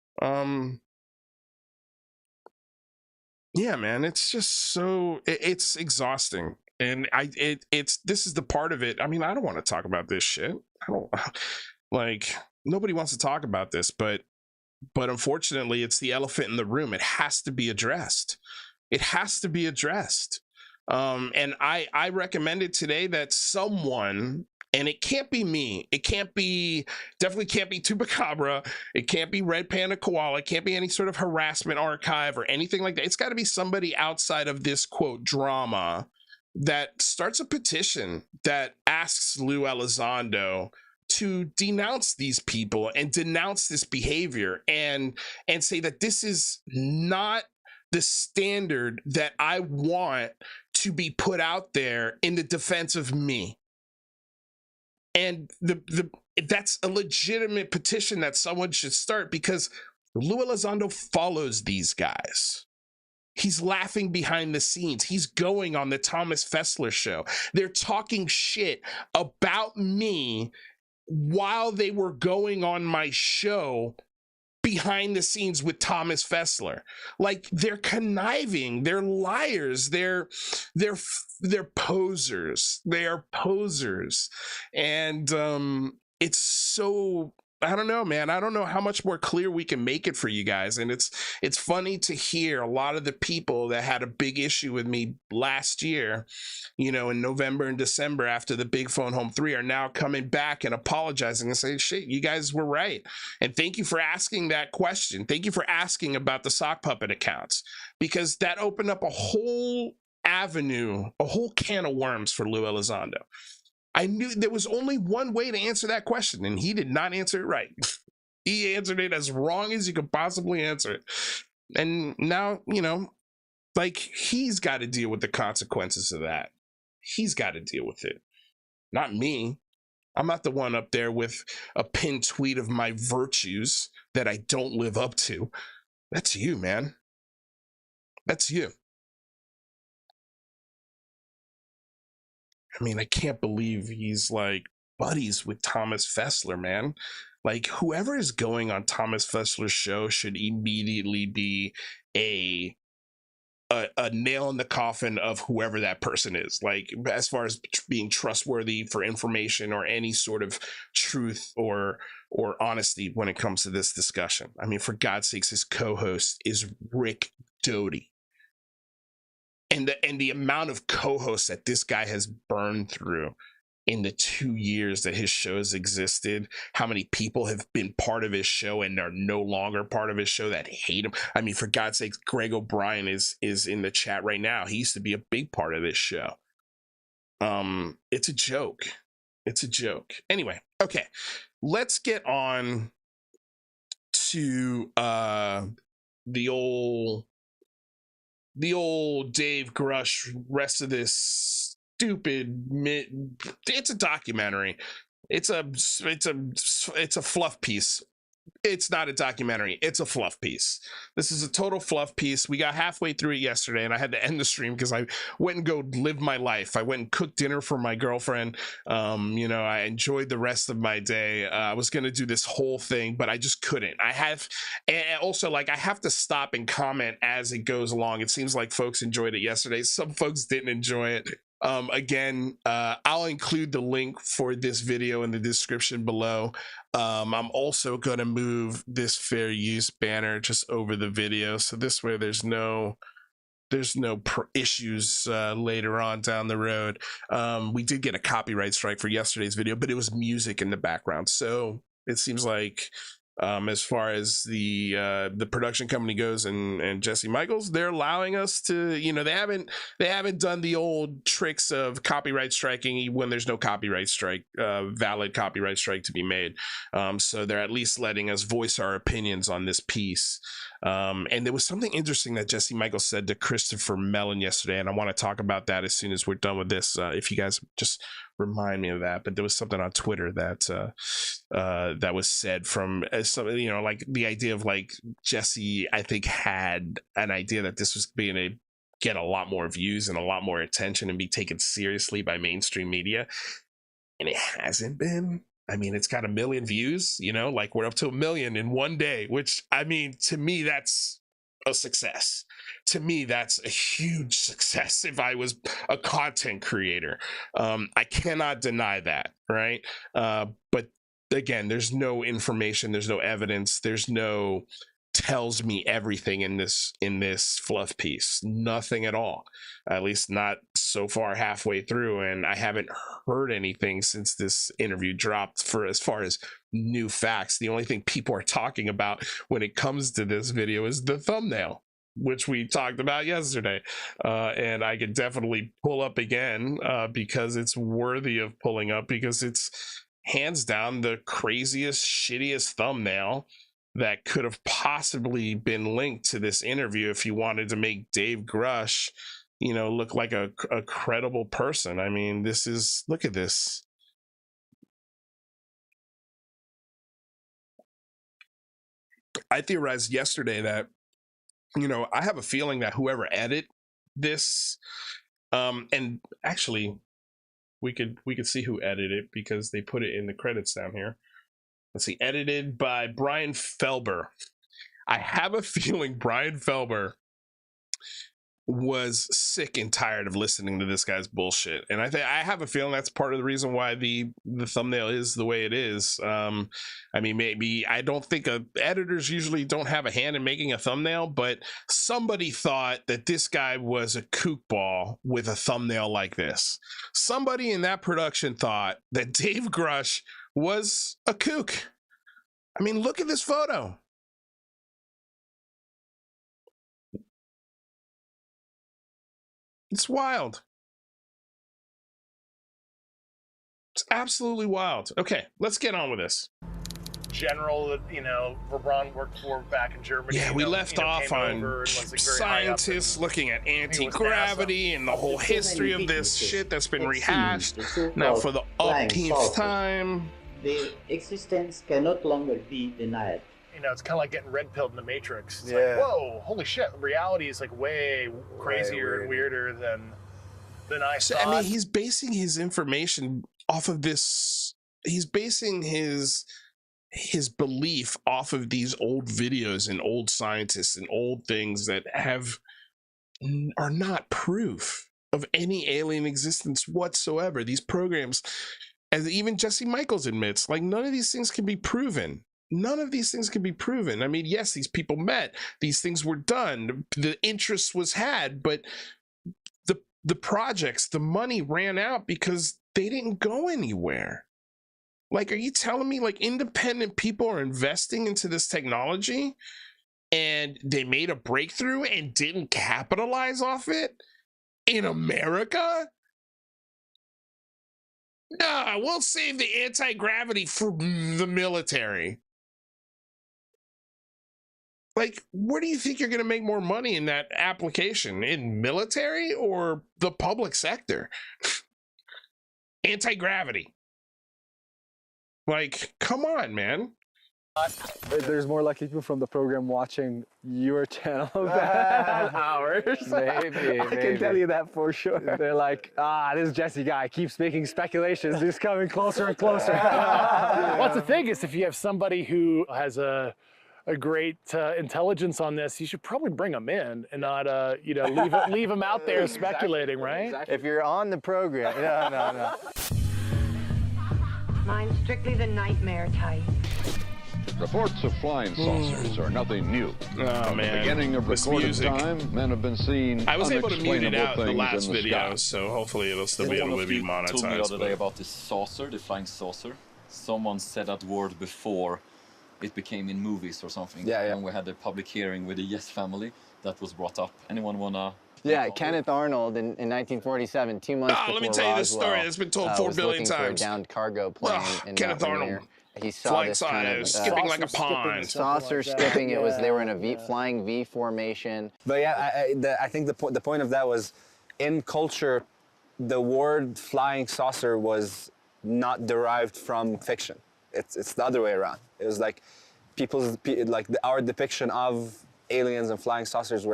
Yeah, man, it's just so it's exhausting. And this is the part of it. I mean, I don't want to talk about this shit. I don't, like, nobody wants to talk about this, but unfortunately it's the elephant in the room. It has to be addressed. It has to be addressed. And I recommended today that someone, and it can't be me, definitely can't be Chupacabra, it can't be Red Panda Koala, it can't be any sort of harassment archive or anything like that. It's got to be somebody outside of this quote drama that starts a petition that asks Lou Elizondo to denounce these people and denounce this behavior and say that this is not the standard that I want to be put out there in the defense of me. And that's a legitimate petition that someone should start, because Lou Elizondo follows these guys. He's laughing behind the scenes. He's going on the Thomas Fessler show. They're talking shit about me while they were going on my show behind the scenes with Thomas Fessler. Like, they're conniving, they're liars, they're posers. They are posers. And it's so, I don't know, man. I don't know how much more clear we can make it for you guys. And it's funny to hear a lot of the people that had a big issue with me last year, you know, in November and December after the Big Phone Home 3 are now coming back and apologizing and saying, shit, you guys were right. And thank you for asking that question. Thank you for asking about the sock puppet accounts, because that opened up a whole avenue, a whole can of worms for Lou Elizondo. I knew there was only one way to answer that question, and he did not answer it right. He answered it as wrong as you could possibly answer it. And now, you know, like, he's got to deal with the consequences of that. He's got to deal with it. Not me. I'm not the one up there with a pinned tweet of my virtues that I don't live up to. That's you, man. That's you. I mean, I can't believe he's like buddies with Thomas Fessler, man. Like, whoever is going on Thomas Fessler's show should immediately be a nail in the coffin of whoever that person is. Like, as far as being trustworthy for information or any sort of truth or honesty when it comes to this discussion. I mean, for God's sakes, his co-host is Rick Doty. And the amount of co-hosts that this guy has burned through in the 2 years that his shows existed, how many people have been part of his show and are no longer part of his show that hate him. I mean, for God's sake, Greg O'Brien is in the chat right now. He used to be a big part of this show. It's a joke. It's a joke. Anyway, okay, let's get on to the old Dave Grush, rest of this stupid it's a documentary. It's a fluff piece. It's not a documentary. It's a fluff piece. This is a total fluff piece. We got halfway through it yesterday and I had to end the stream because I went and go live my life. I went and cooked dinner for my girlfriend. You know, I enjoyed the rest of my day. I was going to do this whole thing, but I just couldn't. And also, like, I have to stop and comment as it goes along. It seems like folks enjoyed it yesterday. Some folks didn't enjoy it. Again, I'll include the link for this video in the description below. I'm also going to move this fair use banner just over the video, so this way there's no issues later on down the road. We did get a copyright strike for yesterday's video, but it was music in the background, so it seems like as far as the production company goes and Jesse Michaels, they're allowing us to, you know, they haven't done the old tricks of copyright striking when there's no copyright strike, valid copyright strike to be made. So they're at least letting us voice our opinions on this piece. And there was something interesting that Jesse Michaels said to Christopher Mellon yesterday, and I want to talk about that as soon as we're done with this. If you guys just remind me of that, but there was something on Twitter that that was said from something, you know, like the idea of, like, Jesse, I think, had an idea that this was being a get a lot more views and a lot more attention and be taken seriously by mainstream media, and it hasn't been. I mean, it's got 1 million views, you know, like, we're up to 1 million in one day, which, I mean, to me, that's a success. To me, that's a huge success if I was a content creator. I cannot deny that, right? But again, there's no information, there's no evidence, there's no tells me everything in this fluff piece. Nothing at all, at least not so far halfway through, and I haven't heard anything since this interview dropped for as far as new facts. The only thing people are talking about when it comes to this video is the thumbnail, which we talked about yesterday, and I could definitely pull up again because it's worthy of pulling up, because it's hands down the craziest, shittiest thumbnail that could have possibly been linked to this interview if you wanted to make Dave Grush, you know, look like a credible person. I mean, this is, look at this. I theorized yesterday that, you know, I have a feeling that whoever edited this, and actually we could see who edited it because they put it in the credits down here. Let's see, edited by Brian Felber. I have a feeling Brian Felber was sick and tired of listening to this guy's bullshit, and I have a feeling that's part of the reason why the thumbnail is the way it is. I mean, maybe I don't think editors usually don't have a hand in making a thumbnail, but somebody thought that this guy was a kook ball with a thumbnail like this. Somebody in that production thought that Dave Grush was a kook. I mean, look at this photo. It's wild. It's absolutely wild. Okay, let's get on with this. General that, you know, Verbraughn worked for back in Germany. Yeah, we left off on scientists looking at anti-gravity and the whole history of this shit that's been rehashed now for the umpteenth time. Their existence can no longer be denied. You know, it's kind of like getting red pilled in the Matrix. It's like, whoa, holy shit! Reality is like way crazier and weirder than I thought. I mean, he's basing his information off of this. He's basing his belief off of these old videos and old scientists and old things that are not proof of any alien existence whatsoever. These programs, as even Jesse Michaels admits, like, none of these things can be proven. None of these things can be proven. I mean, yes, these people met, these things were done, the interest was had, but the projects, the money ran out because they didn't go anywhere. Like, are you telling me like independent people are investing into this technology and they made a breakthrough and didn't capitalize off it in America? Nah, we'll save the anti-gravity for the military. Like, where do you think you're going to make more money in that application? In military or the public sector? Anti-gravity. Like, come on, man. There's more lucky people from the program watching your channel than ours. Maybe. I can tell you that for sure. They're like, this Jesse guy keeps making speculations. He's coming closer and closer. Well, that's the thing is, if you have somebody who has a great intelligence on this, you should probably bring them in and not, leave them out there speculating, right? Exactly. If you're on the program, no. Mine's strictly the nightmare type. Reports of flying saucers are nothing new. Oh, man. The beginning of recorded time, men have been seeing I was able to mute it out in the last in the video, sky. so hopefully it'll still be able to be monetized. Told me the other day about this saucer, the flying saucer. Someone said that word before it became in movies or something. Yeah. And we had a public hearing with the Yes family that was brought up. Anyone wanna? Yeah, Kenneth Arnold in 1947, 2 months before let me tell you this Roswell, story. It's been told 4 was billion looking for a times. downed cargo plane in Kenneth Mount Arnold. Rainier. He saw Flying this kind of skipping like a pond. Saucer skipping. It was they were in a flying V formation. But yeah, I think the point of that was, in culture, the word flying saucer was not derived from fiction. It's the other way around. It was like our depiction of aliens and flying saucers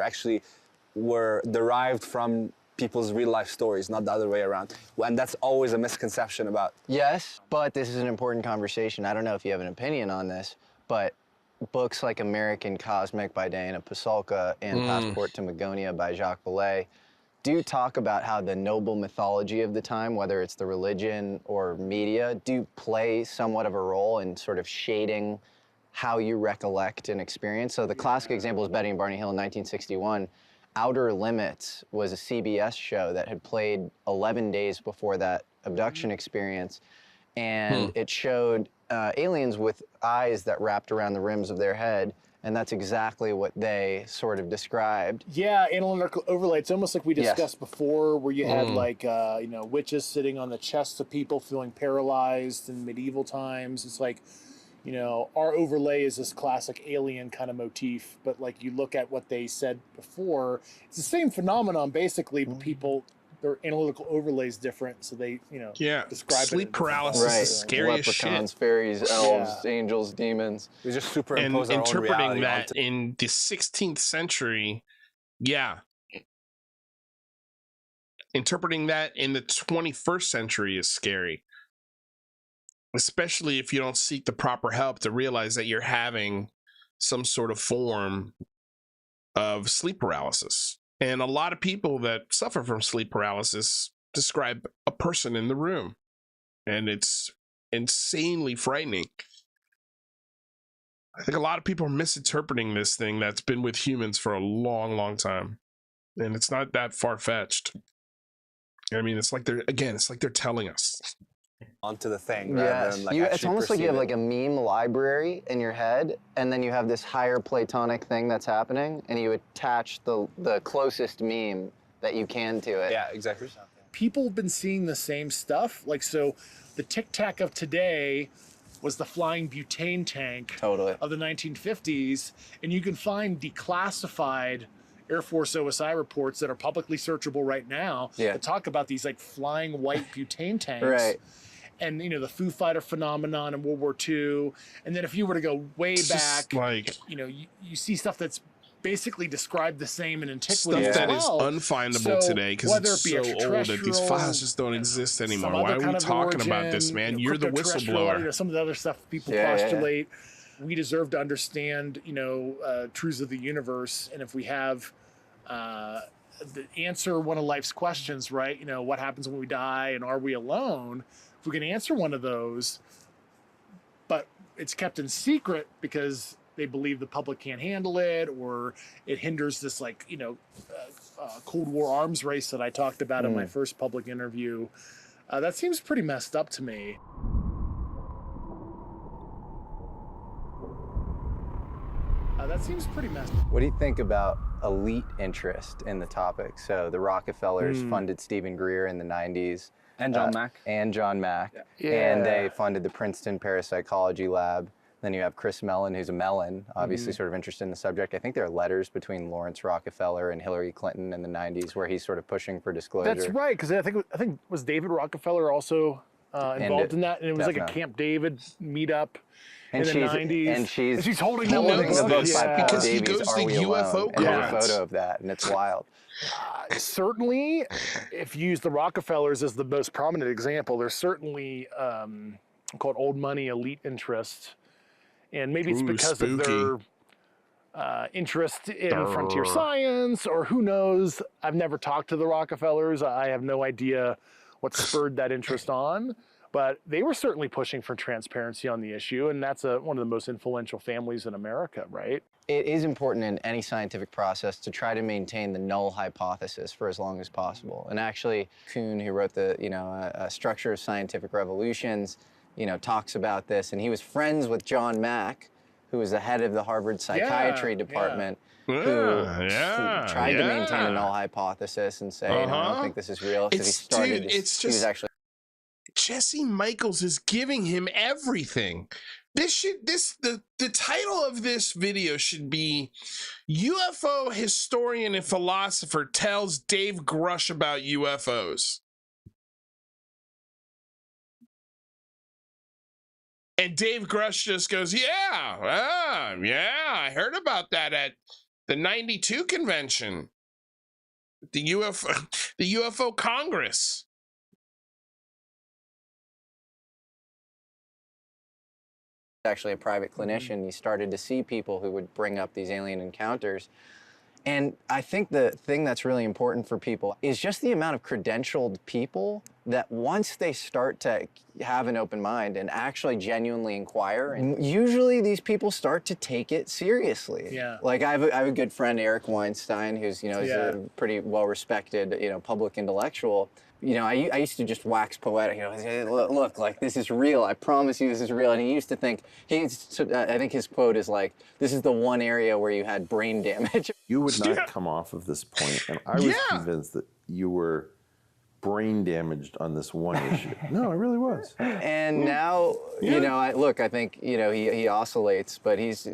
were derived from people's real life stories, not the other way around. And that's always a misconception about. Yes, but this is an important conversation. I don't know if you have an opinion on this, but books like American Cosmic by Diana Pasulka and Passport to Magonia by Jacques Vallée do talk about how the noble mythology of the time, whether it's the religion or media, do play somewhat of a role in sort of shading how you recollect an experience. So the classic example is Betty and Barney Hill in 1961. Outer Limits was a CBS show that had played 11 days before that abduction experience, and it showed aliens with eyes that wrapped around the rims of their head, and that's exactly what they sort of described. Yeah, analytical overlay. It's almost like we discussed before, where you had witches sitting on the chests of people feeling paralyzed in medieval times. It's like, our overlay is this classic alien kind of motif, but like you look at what they said before, it's the same phenomenon basically, but people their analytical overlays different, so they, describe sleep it paralysis is scary as shit. Leprechauns, fairies, elves, angels, demons. We just And superimpose our own interpreting reality that onto. in the 16th century, interpreting that in the 21st century is scary, especially if you don't seek the proper help to realize that you're having some sort of form of sleep paralysis. And a lot of people that suffer from sleep paralysis describe a person in the room, and it's insanely frightening. I think a lot of people are misinterpreting this thing that's been with humans for a long, long time, and it's not that far-fetched. I mean, it's like they're telling us onto the thing. Yes, Than, it's almost like you have like a meme library in your head, and then you have this higher Platonic thing that's happening, and you attach the closest meme that you can to it. Yeah, exactly. People have been seeing the same stuff. Like, so the Tic Tac of today was the flying butane tank of the 1950s, and you can find declassified Air Force OSI reports that are publicly searchable right now that talk about these like flying white butane tanks. Right. And, the Foo Fighter phenomenon in World War II. And then if you were to go way back, you see stuff that's basically described the same in antiquity stuff as that well. is unfindable today because it's so old that these files just don't exist anymore. Why are we talking about this, man? You're the whistleblower. Some of the other stuff people postulate. We deserve to understand, truths of the universe. And if we have answer one of life's questions, right? What happens when we die, and are we alone? If we can answer one of those, but it's kept in secret because they believe the public can't handle it, or it hinders this Cold War arms race that I talked about in my first public interview. That seems pretty messed up to me. What do you think about elite interest in the topic? So the Rockefellers funded Stephen Greer in the 90s. And John Mack. And John Mack. Yeah. And they funded the Princeton Parapsychology Lab. Then you have Chris Mellon, who's a Melon, obviously sort of interested in the subject. I think there are letters between Lawrence Rockefeller and Hillary Clinton in the 90s where he's sort of pushing for disclosure. That's right, because I think was David Rockefeller also involved in that? And it was like a Camp David meetup in the 90s. And she's holding the book by Paul because he Davies, goes Are to We UFO Alone? And there's a cons. photo of that, and it's wild. Certainly, if you use the Rockefellers as the most prominent example, there's certainly called old money elite interest. And maybe it's because of their interest in frontier science, or who knows. I've never talked to the Rockefellers. I have no idea what spurred that interest on. But they were certainly pushing for transparency on the issue, and that's one of the most influential families in America, right? It is important in any scientific process to try to maintain the null hypothesis for as long as possible. And actually, Kuhn, who wrote the Structure of Scientific Revolutions, talks about this, and he was friends with John Mack, who was the head of the Harvard Psychiatry Department, who tried to maintain a null hypothesis and say, I don't think this is real. He was actually. Jesse Michaels is giving him everything. The title of this video should be UFO Historian and Philosopher Tells Dave Grush About UFOs. And Dave Grush just goes, I heard about that at the 92 convention. The UFO Congress. Actually a private clinician. He started to see people who would bring up these alien encounters. And I think the thing that's really important for people is just the amount of credentialed people that once they start to have an open mind and actually genuinely inquire, and usually these people start to take it seriously. Yeah. Like I have a good friend, Eric Weinstein, who's, is a pretty well-respected, public intellectual. I used to just wax poetic, say, look, like, this is real. I promise you this is real. And he used to think, I think his quote is like, this is the one area where you had brain damage. You would not come off of this point, and I was convinced that you were brain damaged on this one issue. No, I really was. And now, I think, he oscillates, but he's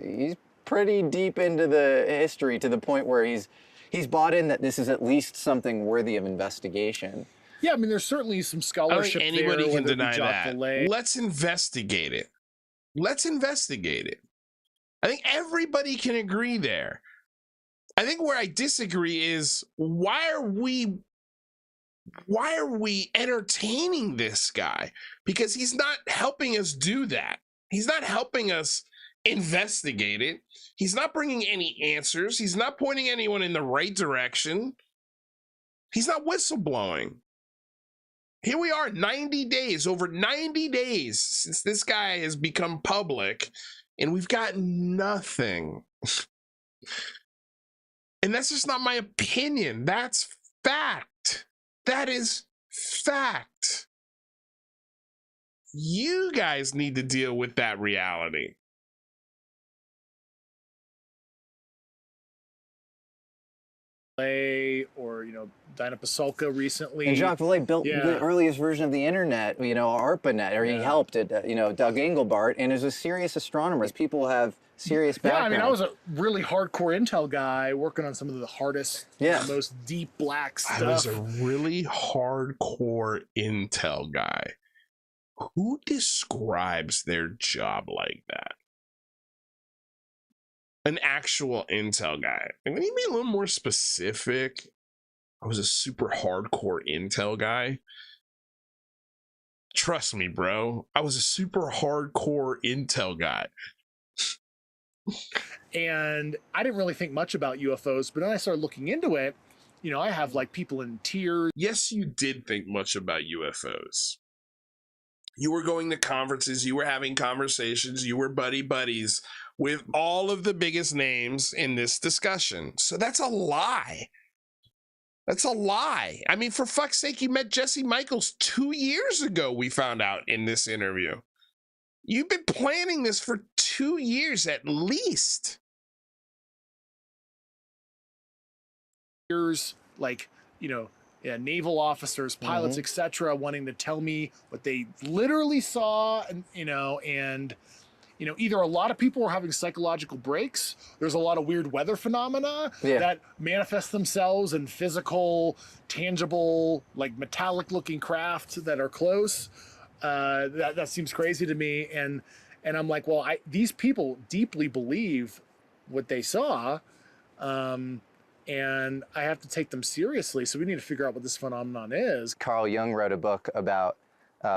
pretty deep into the history to the point where he's he's bought in that this is at least something worthy of investigation. Yeah, I mean, there's certainly some scholarship I don't think anybody there, can whether it be deny Jacques that. Vallée. Let's investigate it. Let's investigate it. I think everybody can agree there. I think where I disagree is why are we entertaining this guy? Because he's not helping us do that. He's not helping us investigate it. He's not bringing any answers. He's not pointing anyone in the right direction. He's not whistleblowing. Here we are, 90 days, over 90 days since this guy has become public, and we've got nothing. And that's just not my opinion. That's fact. That is fact. You guys need to deal with that reality. Or, you know, Dinah Pasulka recently. And Jacques Vallée built the earliest version of the internet, you know, ARPANET, or he helped it, you know, Doug Engelbart, and is a serious astronomer. People have serious background. Yeah, I mean, I was a really hardcore Intel guy working on some of the hardest, most deep black stuff. I was a really hardcore Intel guy. Who describes their job like that? An actual Intel guy. Can you be a little more specific? I was a super hardcore Intel guy. Trust me, bro. I was a super hardcore Intel guy. And I didn't really think much about UFOs, but then I started looking into it. You know, I have like people in tears. Yes, you did think much about UFOs. You were going to conferences, you were having conversations, you were buddies with all of the biggest names in this discussion. So that's a lie. That's a lie. I mean, for fuck's sake, you met Jesse Michaels 2 years ago, we found out in this interview. You've been planning this for 2 years at least. Years, like, you know, naval officers, pilots, etc., wanting to tell me what they literally saw, and either a lot of people were having psychological breaks. There's a lot of weird weather phenomena that manifest themselves in physical, tangible, like metallic-looking craft that are close. That seems crazy to me, and I'm like, well, these people deeply believe what they saw, and I have to take them seriously. So we need to figure out what this phenomenon is. Carl Jung wrote a book about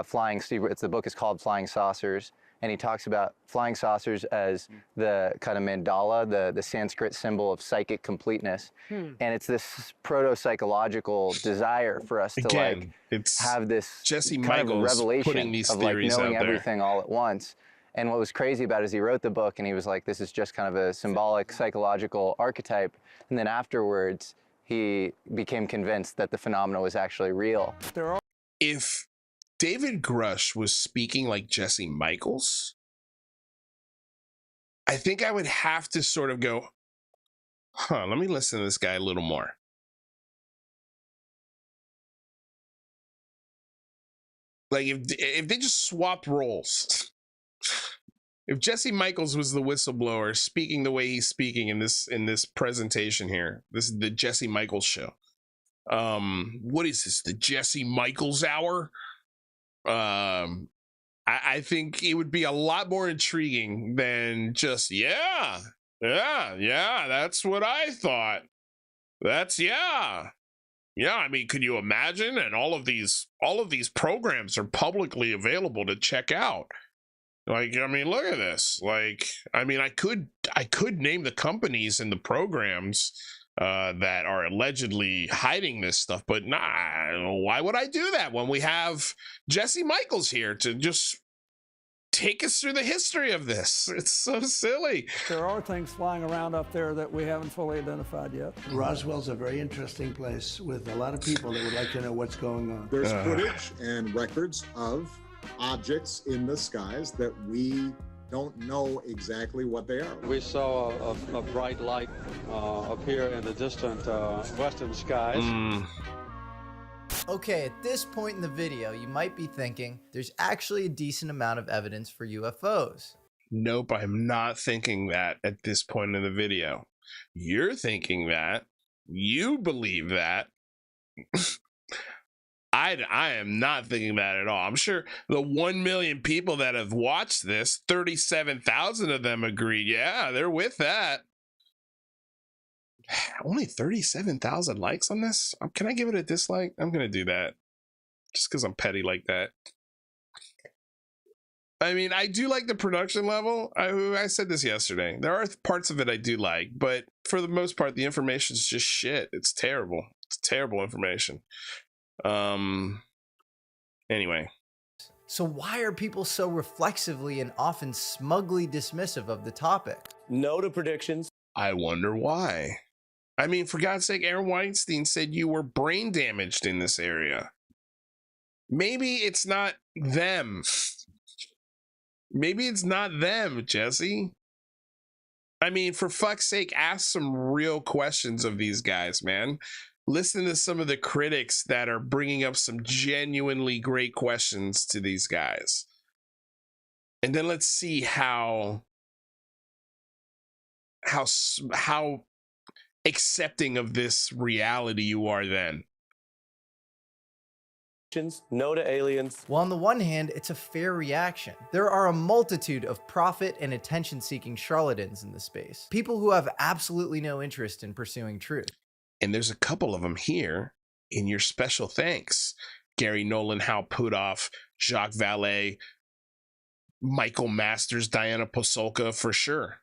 flying. The book is called Flying Saucers. And he talks about flying saucers as the kind of mandala, the Sanskrit symbol of psychic completeness. And it's this proto-psychological desire for us to have this Jesse kind Michaels of revelation putting these of like theories knowing out there. everything all at once. And what was crazy about it is he wrote the book and he was like, this is just kind of a symbolic psychological archetype. And then afterwards, he became convinced that the phenomena was actually real. If David Grush was speaking like Jesse Michaels, I think I would have to sort of go, let me listen to this guy a little more. Like if they just swapped roles, if Jesse Michaels was the whistleblower speaking the way he's speaking in this presentation here, this is the Jesse Michaels show. What is this? The Jesse Michaels hour? I think it would be a lot more intriguing than just, yeah, that's what I thought. Yeah, I mean, could you imagine? And all of these programs are publicly available to check out. Like, I mean, look at this. Like, I mean, I could name the companies and the programs that are allegedly hiding this stuff, but nah, why would I do that when we have Jesse Michaels here to just take us through the history of this? It's so silly. There are things flying around up there that we haven't fully identified yet. Roswell's a very interesting place with a lot of people that would like to know what's going on. There's footage and records of objects in the skies that we don't know exactly what they are. We saw a bright light appear in the distant western skies. Okay, at this point in the video, you might be thinking there's actually a decent amount of evidence for UFOs. Nope, I'm not thinking that at this point in the video. You're thinking that. You believe that. I am not thinking that at all. I'm sure the 1 million people that have watched this, 37,000 of them agreed. Yeah, they're with that. Only 37,000 likes on this? Can I give it a dislike? I'm going to do that. Just because I'm petty like that. I mean, I do like the production level. I said this yesterday. There are parts of it I do like, but for the most part, the information is just shit. It's terrible. It's terrible information. Anyway. So why are people so reflexively and often smugly dismissive of the topic? No to predictions. I wonder why. I mean, for God's sake, Aaron Weinstein said you were brain damaged in this area. Maybe it's not them. Maybe it's not them, Jesse. I mean, for fuck's sake, ask some real questions of these guys, man. Listen to some of the critics that are bringing up some genuinely great questions to these guys. And then let's see how accepting of this reality you are then. No to aliens. Well, on the one hand, it's a fair reaction. There are a multitude of profit and attention-seeking charlatans in the space. People who have absolutely no interest in pursuing truth. And there's a couple of them here in your special thanks. Gary Nolan, Hal Puthoff, Jacques Vallée, Michael Masters, Diana Pasulka, for sure.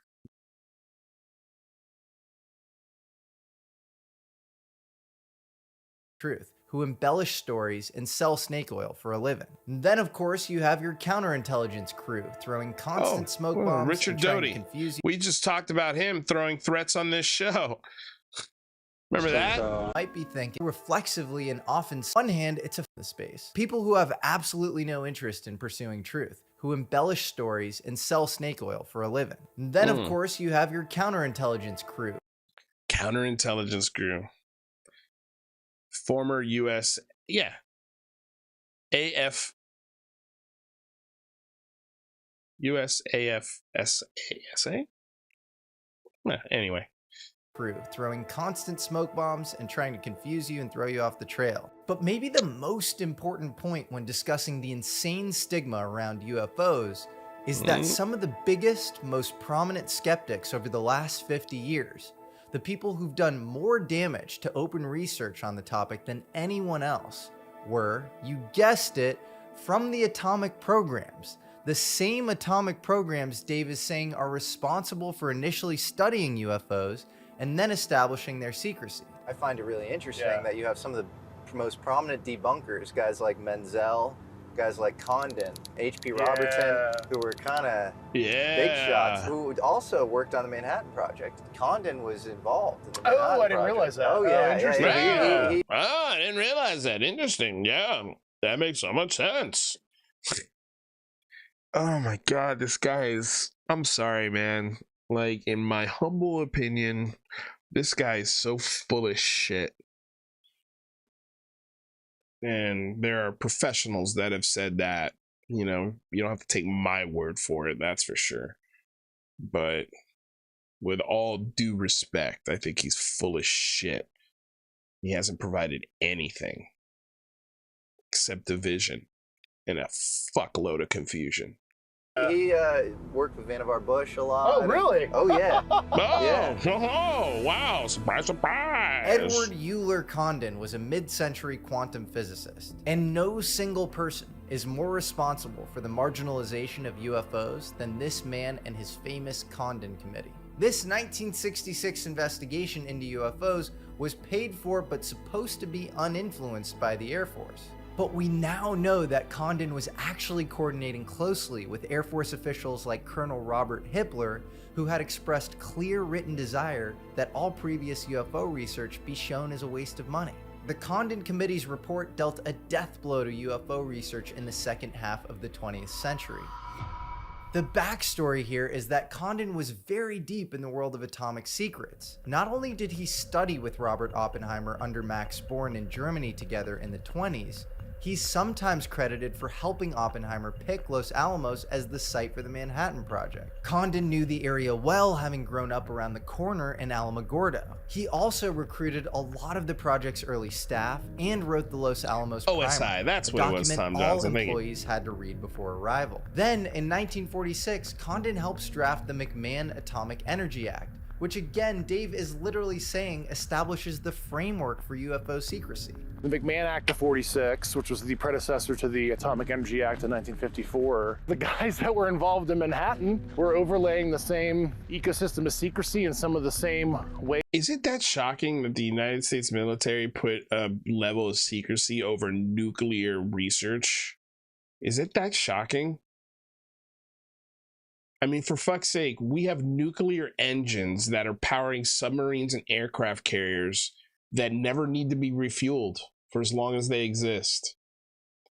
Truth, who embellish stories and sell snake oil for a living. And then, of course, you have your counterintelligence crew throwing constant smoke bombs Richard and trying to Doty. confuse you. We just talked about him throwing threats on this show. Remember that? Might be thinking reflexively and often. On one hand, it's a space. People who have absolutely no interest in pursuing truth, who embellish stories and sell snake oil for a living. And then, of course, you have your counterintelligence crew. Counterintelligence crew. Former U.S. Yeah. USAFSA? Anyway. Crew, throwing constant smoke bombs and trying to confuse you and throw you off the trail. But maybe the most important point when discussing the insane stigma around UFOs is that some of the biggest, most prominent skeptics over the last 50 years, the people who've done more damage to open research on the topic than anyone else, were, you guessed it, from the atomic programs. The same atomic programs Dave is saying are responsible for initially studying UFOs and then establishing their secrecy. I find it really interesting that you have some of the most prominent debunkers, guys like Menzel, guys like Condon, H.P. Robertson, who were kind of big shots, who also worked on the Manhattan Project. Condon was involved in the Manhattan I didn't realize that. Oh, yeah. Interesting. I didn't realize that. Interesting. Yeah, that makes so much sense. Oh my God, this guy is, I'm sorry, man. Like, in my humble opinion, this guy is so full of shit. And there are professionals that have said that, you know, you don't have to take my word for it, that's for sure. But with all due respect, I think he's full of shit. He hasn't provided anything except division and a fuckload of confusion. He worked with Vannevar Bush a lot. Oh, really? Oh, yeah. Oh, wow. Surprise, surprise. Edward Euler Condon was a mid-century quantum physicist, and no single person is more responsible for the marginalization of UFOs than this man and his famous Condon Committee. This 1966 investigation into UFOs was paid for but supposed to be uninfluenced by the Air Force. But we now know that Condon was actually coordinating closely with Air Force officials like Colonel Robert Hippler, who had expressed clear written desire that all previous UFO research be shown as a waste of money. The Condon Committee's report dealt a death blow to UFO research in the second half of the 20th century. The backstory here is that Condon was very deep in the world of atomic secrets. Not only did he study with Robert Oppenheimer under Max Born in Germany together in the 20s, He's sometimes credited for helping Oppenheimer pick Los Alamos as the site for the Manhattan Project. Condon knew the area well, having grown up around the corner in Alamogordo. He also recruited a lot of the project's early staff and wrote the Los Alamos OSI, Primer, that's a what it was, document Tom all Johnson. employees had to read before arrival. Then, in 1946, Condon helps draft the McMahon Atomic Energy Act, which again, Dave is literally saying establishes the framework for UFO secrecy. The McMahon Act of 46, which was the predecessor to the Atomic Energy Act of 1954, the guys that were involved in Manhattan were overlaying the same ecosystem of secrecy in some of the same ways. Is it that shocking that the United States military put a level of secrecy over nuclear research? Is it that shocking? I mean, for fuck's sake, we have nuclear engines that are powering submarines and aircraft carriers that never need to be refueled for as long as they exist.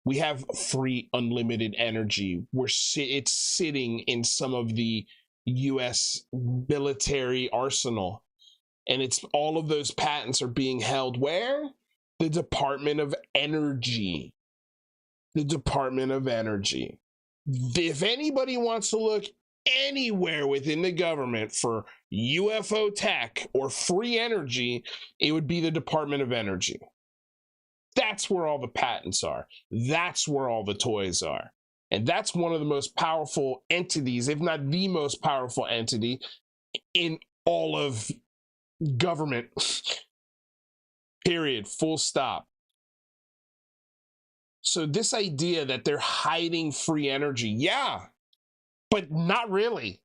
We have free, unlimited energy. It's sitting in some of the U.S. military arsenal. And it's all of those patents are being held where? The Department of Energy. The Department of Energy. If anybody wants to look anywhere within the government for UFO tech or free energy, it would be the Department of Energy. That's where all the patents are. That's where all the toys are. And that's one of the most powerful entities, if not the most powerful entity in all of government. Period. Full stop. So this idea that they're hiding free energy, yeah, but not really.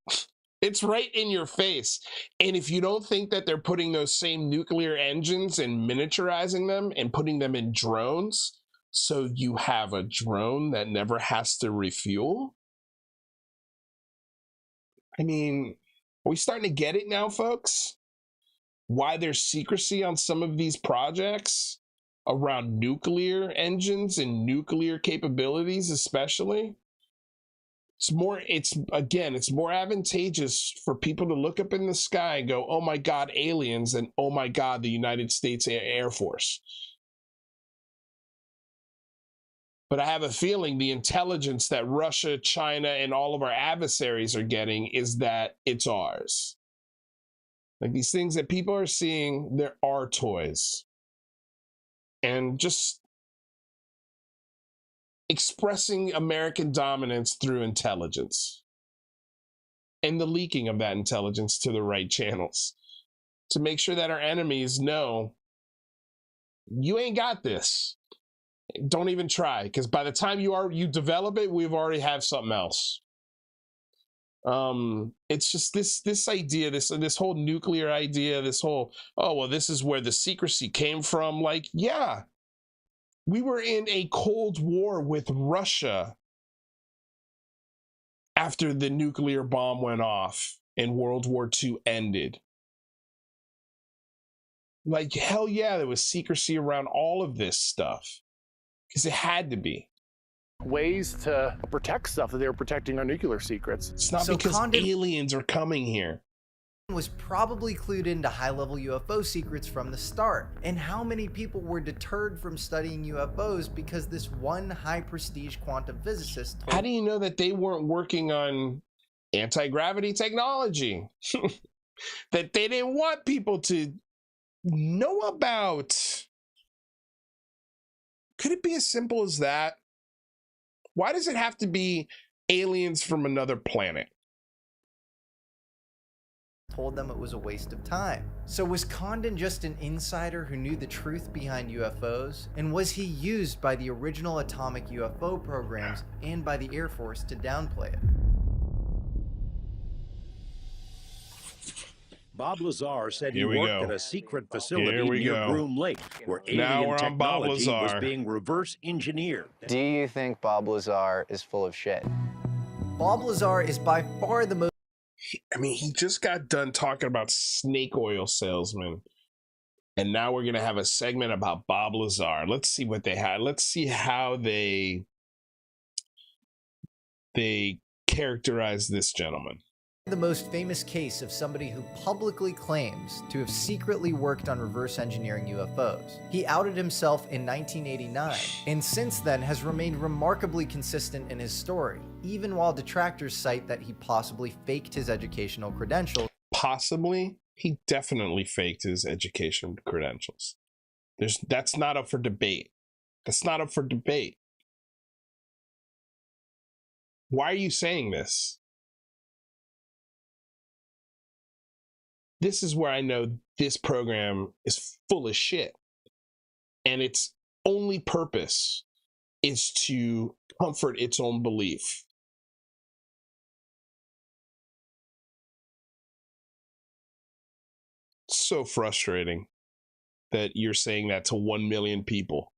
It's right in your face. And if you don't think that they're putting those same nuclear engines and miniaturizing them and putting them in drones, so you have a drone that never has to refuel. I mean, are we starting to get it now, folks? Why there's secrecy on some of these projects around nuclear engines and nuclear capabilities, especially? It's more advantageous for people to look up in the sky and go, oh my God, aliens, and oh my God, the United States Air Force. But I have a feeling the intelligence that Russia, China, and all of our adversaries are getting is that it's ours. Like these things that people are seeing, there are toys. And just expressing American dominance through intelligence and the leaking of that intelligence to the right channels to make sure that our enemies know you ain't got this. Don't even try, because by the time you develop it, we've already have something else. It's just this idea, this whole nuclear idea, this whole, oh well, this is where the secrecy came from. Like, yeah. We were in a Cold War with Russia after the nuclear bomb went off and World War II ended. Like, hell yeah, there was secrecy around all of this stuff because it had to be. Ways to protect stuff that they were protecting our nuclear secrets. It's not because aliens are coming here. Was probably clued into high-level UFO secrets from the start, and how many people were deterred from studying UFOs because this one high-prestige quantum physicist told— How do you know that they weren't working on anti-gravity technology that they didn't want people to know about? Could it be as simple as that? Why does it have to be aliens from another planet? Told them it was a waste of time. So was Condon just an insider who knew the truth behind UFOs? And was he used by the original atomic UFO programs and by the Air Force to downplay it? Bob Lazar said he worked at a secret facility near Groom Lake, where Now alien we're on Bob technology was Lazar. being reverse engineered. Do you think Bob Lazar is full of shit? Bob Lazar is by far the most— I mean, he just got done talking about snake oil salesmen. And now we're going to have a segment about Bob Lazar. Let's see what they had. Let's see how they characterize this gentleman. The most famous case of somebody who publicly claims to have secretly worked on reverse engineering UFOs. He outed himself in 1989, and since then has remained remarkably consistent in his story, even while detractors cite that he possibly faked his educational credentials. Possibly? He definitely faked his education credentials. That's not up for debate. That's not up for debate. Why are you saying this? This is where I know this program is full of shit. And its only purpose is to comfort its own belief. So frustrating that you're saying that to 1 million people.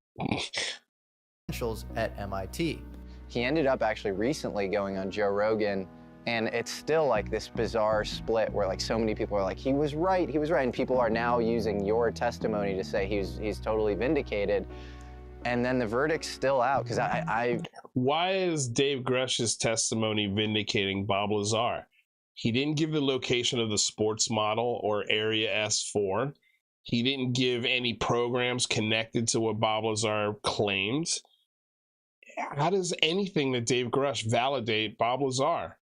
At MIT. He ended up actually recently going on Joe Rogan, and it's still like this bizarre split where like so many people are like, he was right, and people are now using your testimony to say he's totally vindicated, and then the verdict's still out, because Why is Dave Grush's testimony vindicating Bob Lazar? He didn't give the location of the sports model or Area S4. He didn't give any programs connected to what Bob Lazar claimed. How does anything that Dave Grush validate Bob Lazar?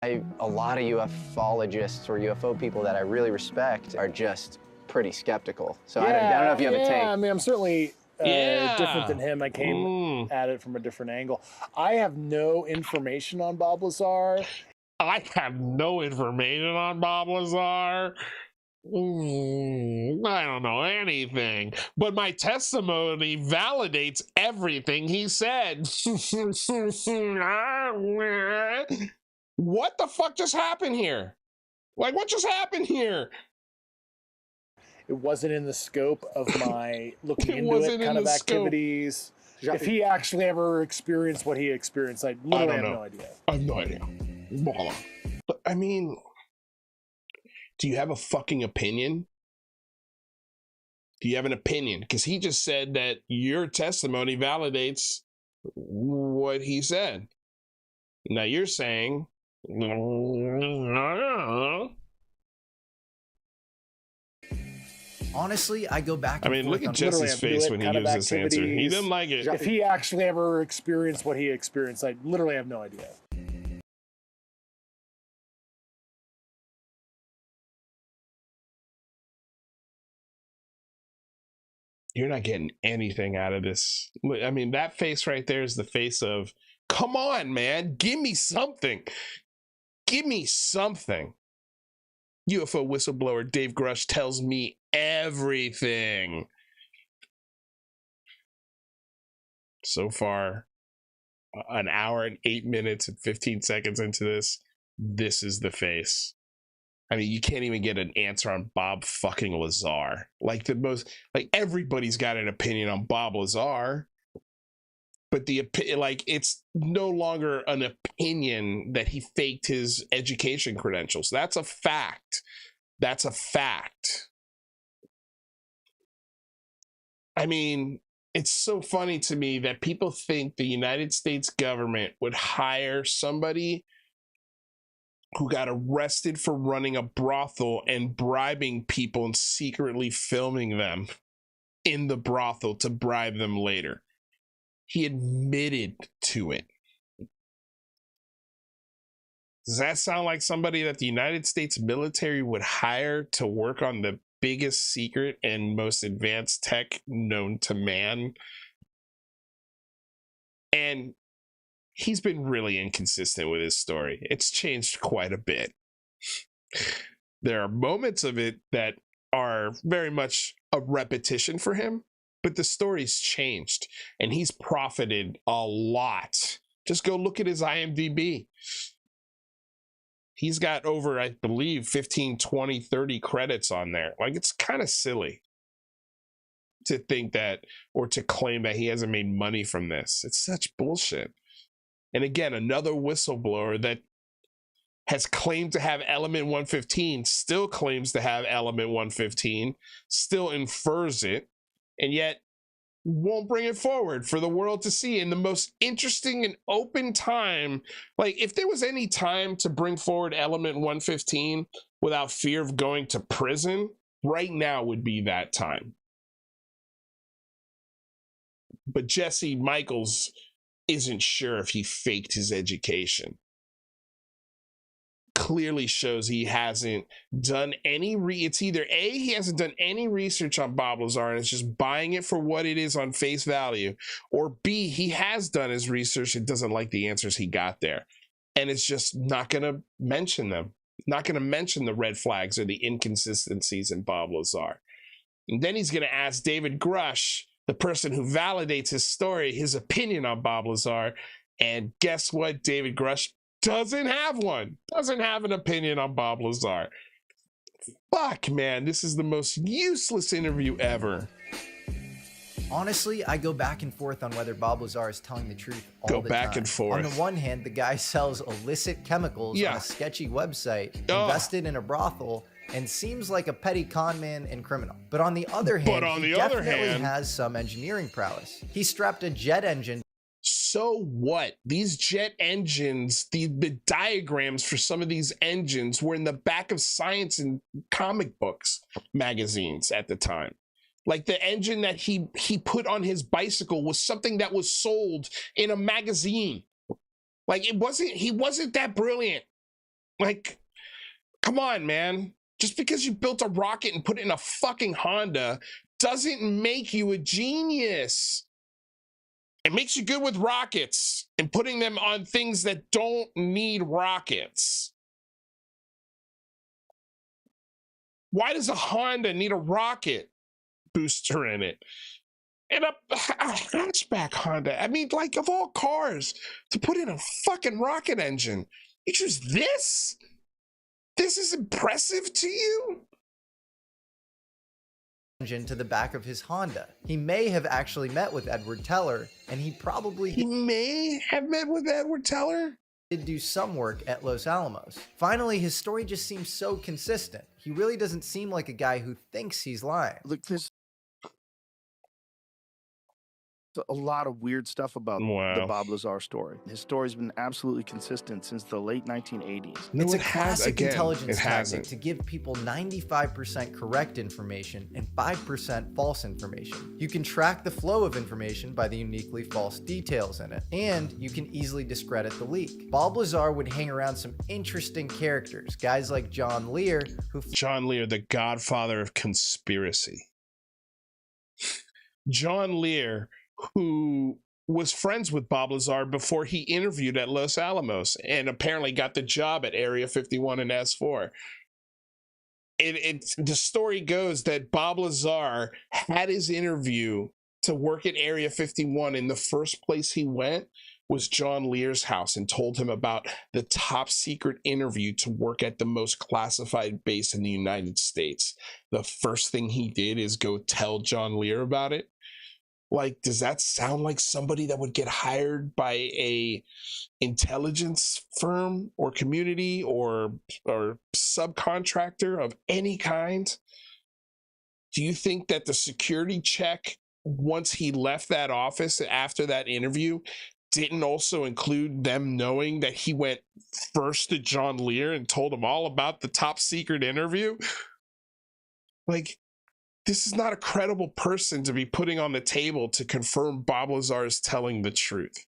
A lot of ufologists or UFO people that I really respect are just pretty skeptical. So I don't know if you have a take. I mean, I'm certainly different than him. I came at it from a different angle. I have no information on Bob Lazar. I have no information on Bob Lazar. I don't know anything, but my testimony validates everything he said. What the fuck just happened here? Like, what just happened here? It wasn't in the scope of my looking into it kind of activities. Scope. If he actually ever experienced what he experienced, I literally have no idea. I have no idea. But I mean, do you have a fucking opinion? Do you have an opinion? Because he just said that your testimony validates what he said. Now you're saying, honestly, I go back and forth. Look at Jesse's face when he gives this answer. He didn't like it. If he actually ever experienced what he experienced, I literally have no idea. You're not getting anything out of this. I mean, that face right there is the face of, come on, man, give me something. Give me something. UFO whistleblower Dave Grush tells me everything. So far, an hour and 8 minutes and 15 seconds into this is the face. I mean, you can't even get an answer on Bob fucking Lazar. Like everybody's got an opinion on Bob Lazar, but it's no longer an opinion that he faked his education credentials. That's a fact. That's a fact. I mean, it's so funny to me that people think the United States government would hire somebody who got arrested for running a brothel and bribing people and secretly filming them in the brothel to bribe them later. He admitted to it. Does that sound like somebody that the United States military would hire to work on the biggest secret and most advanced tech known to man? And he's been really inconsistent with his story. It's changed quite a bit. There are moments of it that are very much a repetition for him, but the story's changed and he's profited a lot. Just go look at his IMDb. He's got over, I believe, 15, 20, 30 credits on there. Like, it's kind of silly to think that, or to claim that he hasn't made money from this. It's such bullshit. And again, another whistleblower that has claimed to have element 115 still claims to have element 115, still infers it, and yet won't bring it forward for the world to see in the most interesting and open time. Like, if there was any time to bring forward Element 115 without fear of going to prison, right now would be that time. But Jesse Michaels isn't sure if he faked his education. Clearly shows he hasn't done any it's either A, he hasn't done any research on Bob Lazar and is just buying it for what it is on face value, or B, he has done his research and doesn't like the answers he got there, and it's just not going to mention them, not going to mention the red flags or the inconsistencies in Bob Lazar. And then he's going to ask David Grush, the person who validates his story, his opinion on Bob Lazar, and guess what? David Grush doesn't have one. Doesn't have an opinion on Bob Lazar. Fuck, man. This is the most useless interview ever. Honestly, I go back and forth on whether Bob Lazar is telling the truth all the time. Go back and forth. On the one hand, the guy sells illicit chemicals on a sketchy website, invested in a brothel, and seems like a petty con man and criminal. But on the other hand, he definitely has some engineering prowess. He strapped a jet engine. So what? These jet engines, the diagrams for some of these engines were in the back of science and comic books magazines at the time. Like, the engine that he put on his bicycle was something that was sold in a magazine. Like, he wasn't that brilliant. Like, come on, man. Just because you built a rocket and put it in a fucking Honda doesn't make you a genius. It makes you good with rockets and putting them on things that don't need rockets. Why does a Honda need a rocket booster in it? And a hatchback Honda. I mean, like, of all cars, to put in a fucking rocket engine, you choose this? This is impressive to you? To the back of his Honda. He may have actually met with Edward Teller, and he may have met with Edward Teller? Did do some work at Los Alamos. Finally, his story just seems so consistent. He really doesn't seem like a guy who thinks he's lying. Look, there's a lot of weird stuff about the Bob Lazar story. His story's been absolutely consistent since the late 1980s. It's a classic intelligence tactic to give people 95% correct information and 5% false information. You can track the flow of information by the uniquely false details in it, and you can easily discredit the leak. Bob Lazar would hang around some interesting characters, guys like John Lear, John Lear, the godfather of conspiracy. John Lear, who was friends with Bob Lazar before he interviewed at Los Alamos and apparently got the job at Area 51 and S4. The story goes that Bob Lazar had his interview to work at Area 51, and the first place he went was John Lear's house and told him about the top secret interview to work at the most classified base in the United States. The first thing he did is go tell John Lear about it. Like, does that sound like somebody that would get hired by a intelligence firm or community or subcontractor of any kind? Do you think that the security check, once he left that office after that interview, didn't also include them knowing that he went first to John Lear and told him all about the top secret interview? Like, this is not a credible person to be putting on the table to confirm Bob Lazar is telling the truth.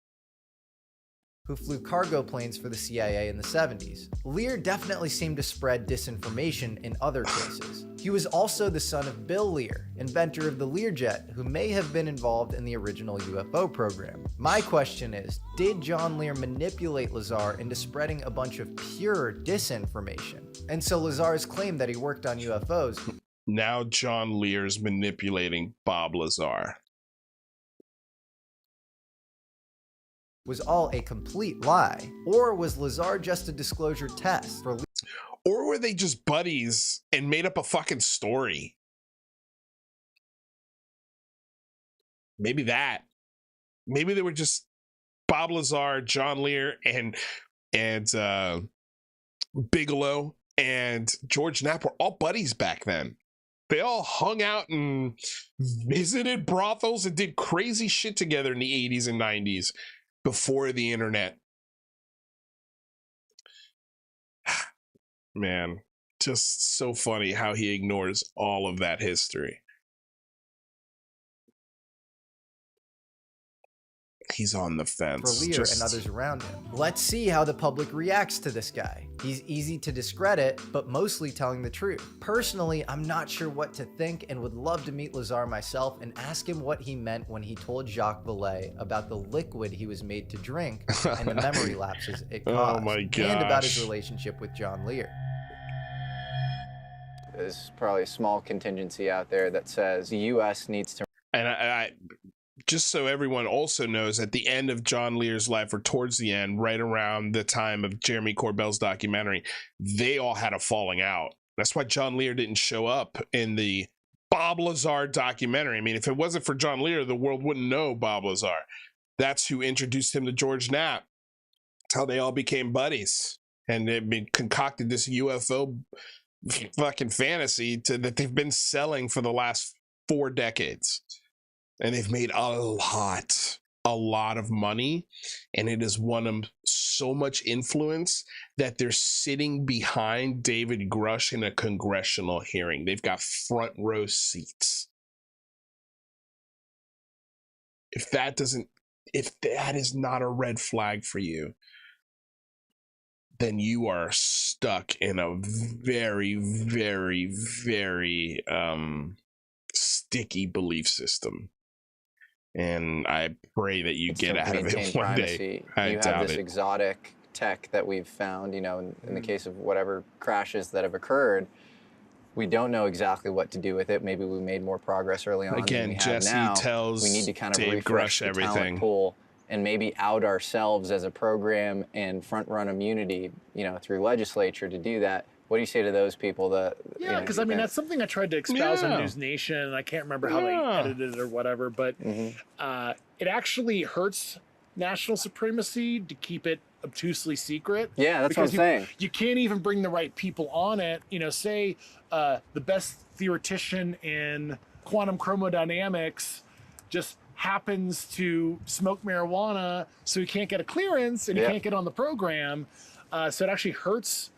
Who flew cargo planes for the CIA in the 70s. Lear definitely seemed to spread disinformation in other cases. He was also the son of Bill Lear, inventor of the Learjet, who may have been involved in the original UFO program. My question is, did John Lear manipulate Lazar into spreading a bunch of pure disinformation? And so Lazar's claim that he worked on UFOs. Now John Lear's manipulating Bob Lazar. Was all a complete lie? Or was Lazar just a disclosure test for Or were they just buddies and made up a fucking story? Maybe that. Maybe they were just Bob Lazar, John Lear, and Bigelow and George Knapp were all buddies back then. They all hung out and visited brothels and did crazy shit together in the 80s and 90s before the internet. Man, just so funny how he ignores all of that history. He's on the fence. For Lear and others around him. Let's see how the public reacts to this guy. He's easy to discredit, but mostly telling the truth. Personally, I'm not sure what to think and would love to meet Lazar myself and ask him what he meant when he told Jacques Vallée about the liquid he was made to drink and the memory lapses it caused. Oh my gosh. And about his relationship with John Lear. There's probably a small contingency out there that says the U.S. needs to... And I just so everyone also knows, at the end of John Lear's life, or towards the end, right around the time of Jeremy Corbell's documentary, they all had a falling out. That's why John Lear didn't show up in the Bob Lazar documentary. I mean, if it wasn't for John Lear, the world wouldn't know Bob Lazar. That's who introduced him to George Knapp. That's how they all became buddies. And they concocted this UFO fucking fantasy that they've been selling for the last 4 decades. And they've made a lot of money, and it has won them so much influence that they're sitting behind David Grush in a congressional hearing. They've got front row seats. If that is not a red flag for you, then you are stuck in a very, very, very sticky belief system. And I pray that you get out of it one day. You have this exotic tech that we've found, you know, in the case of whatever crashes that have occurred, we don't know exactly what to do with it. Maybe we made more progress early on. Again, Jesse tells we need to kind of Dave refresh Grush the talent pool and maybe out ourselves as a program and front run immunity, you know, through legislature to do that. What do you say to those people? Yeah, because I mean, that's something I tried to espouse on News Nation, and I can't remember how they edited it or whatever, but it actually hurts national supremacy to keep it obtusely secret. Yeah, that's what I'm saying. You can't even bring the right people on it. You know, say the best theoretician in quantum chromodynamics just happens to smoke marijuana, so he can't get a clearance and he can't get on the program. So it actually hurts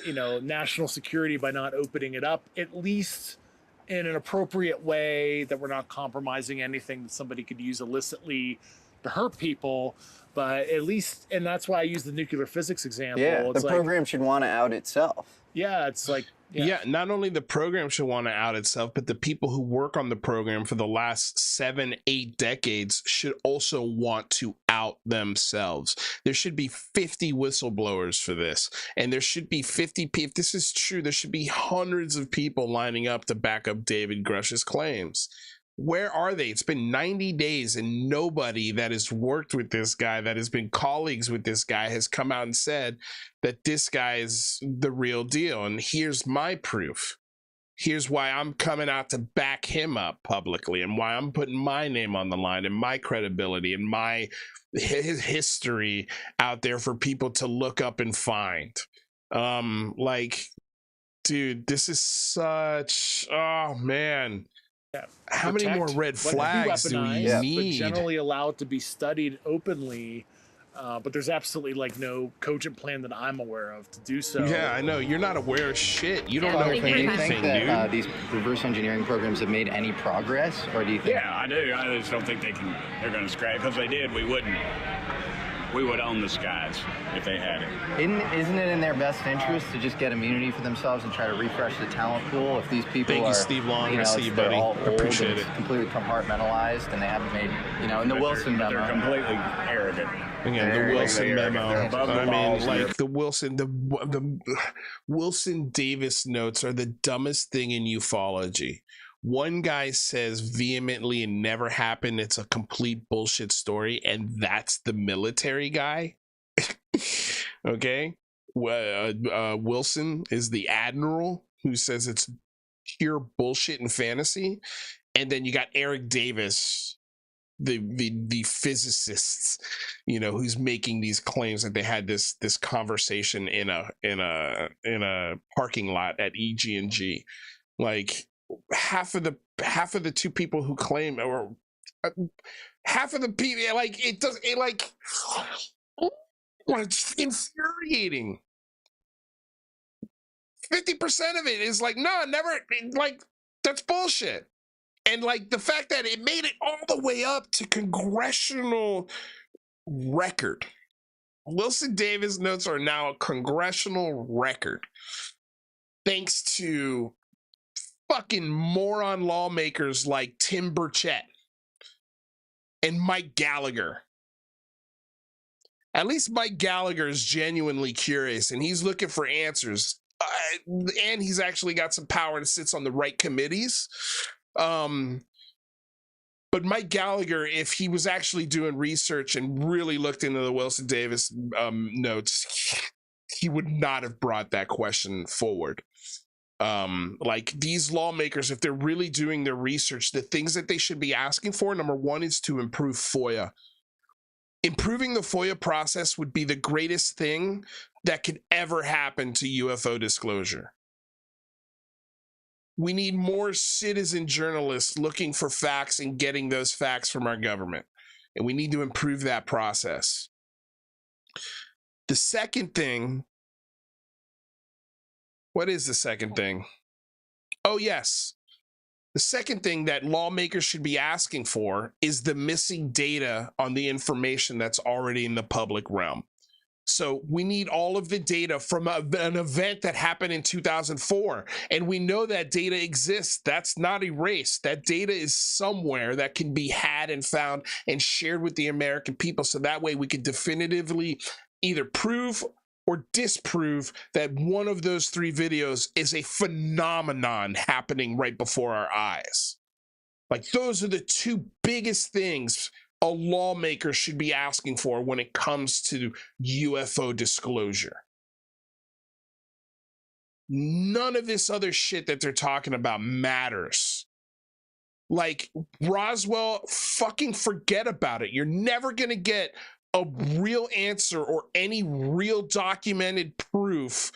you know, national security by not opening it up, at least in an appropriate way that we're not compromising anything that somebody could use illicitly to hurt people. But at least, and that's why I use the nuclear physics example. Yeah, it's the program should want to out itself. Yeah, it's like... Yeah, not only the program should want to out itself, but the people who work on the program for the last 7-8 decades should also want to out themselves. There should be 50 whistleblowers for this, and there should be 50 people. If this is true, there should be hundreds of people lining up to back up David Grush's claims. Where are they? It's been 90 days and nobody that has worked with this guy, that has been colleagues with this guy, has come out and said that this guy is the real deal. And here's my proof. Here's why I'm coming out to back him up publicly, and why I'm putting my name on the line and my credibility and his history out there for people to look up and find. Like, dude, this is such, oh man. Yeah, how many more red flags do we need? But generally allow it to be studied openly, but there's absolutely like no cogent plan that I'm aware of to do so. Yeah, I know. You're not aware of shit. You don't know anything, do you think that these reverse engineering programs have made any progress, or do you think? Yeah, I do. I just don't think they're going to scratch. Because if they did, we would own the skies if they had it. Isn't it in their best interest to just get immunity for themselves and try to refresh the talent pool? If these people Thank you, Steve Long. I see you, buddy. All old appreciate and it. Completely compartmentalized, and they haven't made, you know, in the Wilson memo. They're completely arrogant. Again, the Wilson memo. I mean, like the Wilson Davis notes are the dumbest thing in ufology. One guy says vehemently it never happened, it's a complete bullshit story, and that's the military guy. Okay, Wilson is the admiral who says it's pure bullshit and fantasy, and then you got Eric Davis, the physicists, you know, who's making these claims that they had this conversation in a parking lot at EG&G. Like half of the two people who claim, or half of the people, like it's infuriating. 50% of it is like, no, never, like, that's bullshit. And like the fact that it made it all the way up to congressional record. Wilson Davis notes are now a congressional record, thanks to fucking moron lawmakers like Tim Burchett and Mike Gallagher. At least Mike Gallagher is genuinely curious and he's looking for answers. And he's actually got some power and sits on the right committees. But Mike Gallagher, if he was actually doing research and really looked into the Wilson Davis notes, he would not have brought that question forward. Like these lawmakers, if they're really doing their research, the things that they should be asking for, number one, is to improve FOIA. Improving the FOIA process would be the greatest thing that could ever happen to UFO disclosure. We need more citizen journalists looking for facts and getting those facts from our government. And we need to improve that process. The second thing, what is the second thing? Oh, yes. The second thing that lawmakers should be asking for is the missing data on the information that's already in the public realm. So we need all of the data from an event that happened in 2004. And we know that data exists. That's not erased. That data is somewhere that can be had and found and shared with the American people. So that way we can definitively either prove or disprove that one of those three videos is a phenomenon happening right before our eyes. Like those are the two biggest things a lawmaker should be asking for when it comes to UFO disclosure. None of this other shit that they're talking about matters. Like Roswell, fucking forget about it. You're never going to get a real answer or any real documented proof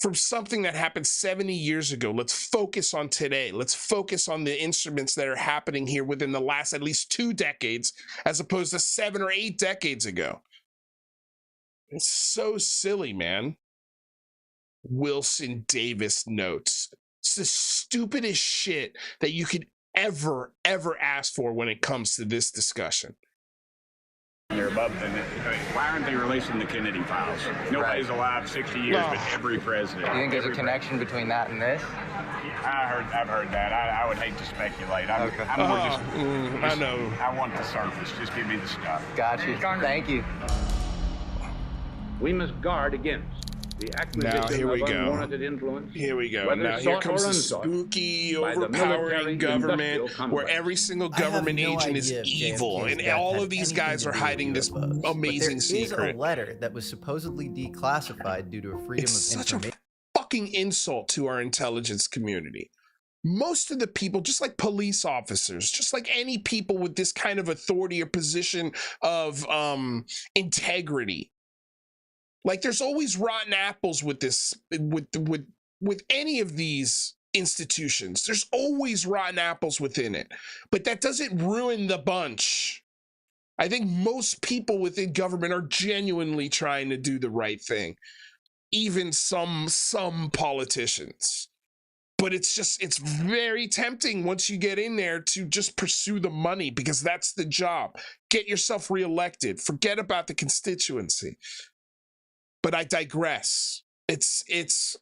from something that happened 70 years ago. Let's focus on today. Let's focus on the instruments that are happening here within the last at least 2 decades, as opposed to 7 or 8 decades ago. It's so silly, man. Wilson Davis notes. It's the stupidest shit that you could ever ask for when it comes to this discussion. They're above them. Why aren't they releasing the Kennedy files? Nobody's alive 60 years, but every president. You think there's a connection between that and this? I've heard that. I would hate to speculate. I know. I want the surface. Just give me the stuff. Got you. Thank you. We must guard against the acquisition of unwarranted influence. Here we go. Now here comes the spooky, overpowering government where every single government agent is evil, and all of these guys are hiding this amazing secret. There is a letter that was supposedly declassified due to a freedom of information. Such a fucking insult to our intelligence community. Most of the people, just like police officers, just like any people with this kind of authority or position of integrity, like there's always rotten apples with this, with any of these institutions. There's always rotten apples within it, but that doesn't ruin the bunch. I think most people within government are genuinely trying to do the right thing, even some politicians. But it's very tempting once you get in there to just pursue the money, because that's the job. Get yourself reelected. Forget about the constituency. But I digress. It's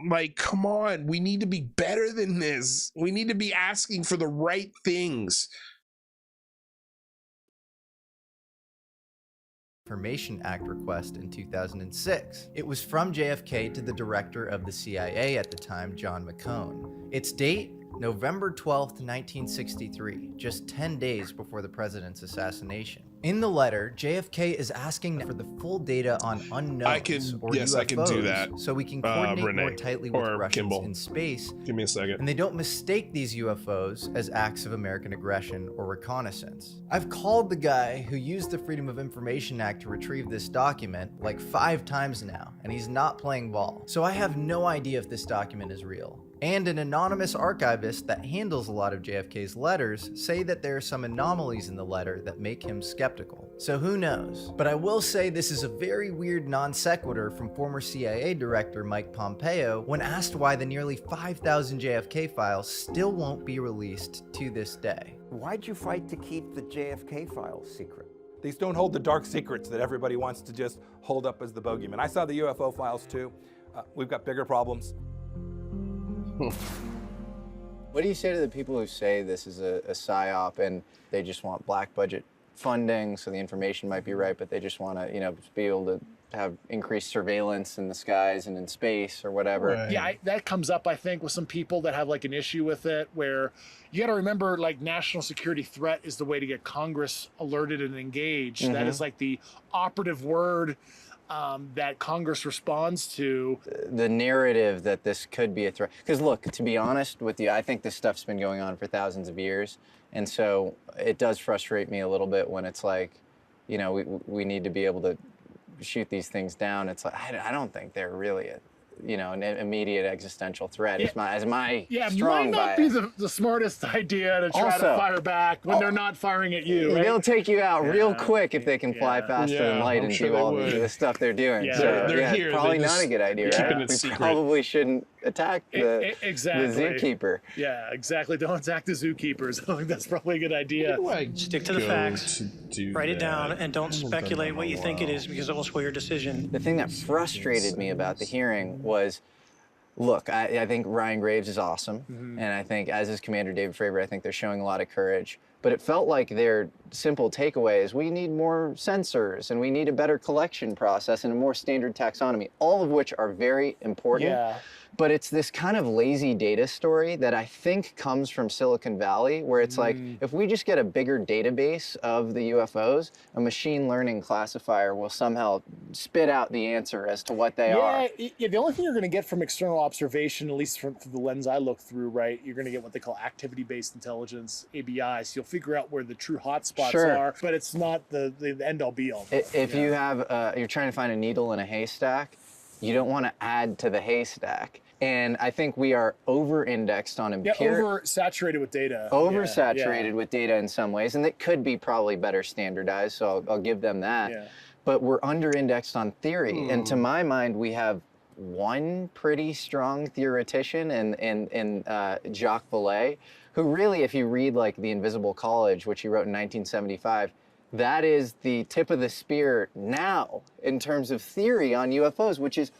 like, come on, we need to be better than this. We need to be asking for the right things. Information Act request in 2006. It was from JFK to the director of the CIA at the time, John McCone. Its date, November 12th, 1963, just 10 days before the president's assassination. In the letter, JFK is asking for the full data on unknowns or UFOs, I can do that. So we can coordinate Renee, more tightly with Russians Kimball. in space. Give me a second. And they don't mistake these UFOs as acts of American aggression or reconnaissance. I've called the guy who used the Freedom of Information Act to retrieve this document like 5 times now, and he's not playing ball. So I have no idea if this document is real. And an anonymous archivist that handles a lot of JFK's letters say that there are some anomalies in the letter that make him skeptical. So who knows? But I will say this is a very weird non sequitur from former CIA Director Mike Pompeo when asked why the nearly 5,000 JFK files still won't be released to this day. Why'd you fight to keep the JFK files secret? These don't hold the dark secrets that everybody wants to just hold up as the bogeyman. I saw the UFO files too. We've got bigger problems. What do you say to the people who say this is a psyop and they just want black budget funding so the information might be right, but they just want to, be able to have increased surveillance in the skies and in space or whatever? Right. Yeah, that comes up, I think, with some people that have like an issue with it, where you got to remember, like, national security threat is the way to get Congress alerted and engaged. Mm-hmm. That is like the operative word that Congress responds to. The narrative that this could be a threat. Because look, to be honest with you, I think this stuff's been going on for thousands of years. And so it does frustrate me a little bit when it's like, we need to be able to shoot these things down. It's like, I don't think they're really an immediate existential threat. As my strong might not bias. Be the smartest idea to try to fire back when they're not firing at you. Right? They'll take you out real quick if they can fly faster than light and do all the stuff they're doing. Yeah. So They're here. It's probably not a good idea. Right? We probably shouldn't attack the zookeeper. Yeah, exactly. Don't attack the zookeepers. I think that's probably a good idea. Stick to the facts, write it down, and don't speculate what you think it is, because it will sway your decision. The thing that frustrated me about the hearing was, look, I think Ryan Graves is awesome, and I think, as is Commander David Fravor, I think they're showing a lot of courage. But it felt like their simple takeaway is we need more sensors, and we need a better collection process, and a more standard taxonomy, all of which are very important. Yeah. But it's this kind of lazy data story that I think comes from Silicon Valley, where it's like, if we just get a bigger database of the UFOs, a machine learning classifier will somehow spit out the answer as to what they are. Yeah, the only thing you're going to get from external observation, at least through the lens I look through, right, you're going to get what they call activity-based intelligence, ABI. So you'll figure out where the true hotspots are, but it's not the end-all be-all. If you have, you're trying to find a needle in a haystack, you don't want to add to the haystack. And I think we are over-indexed on oversaturated with data. Oversaturated with data in some ways, and it could be probably better standardized, so I'll give them that. Yeah. But we're under-indexed on theory, and to my mind, we have one pretty strong theoretician in Jacques Vallée, who really, if you read like The Invisible College, which he wrote in 1975, that is the tip of the spear now in terms of theory on UFOs, which is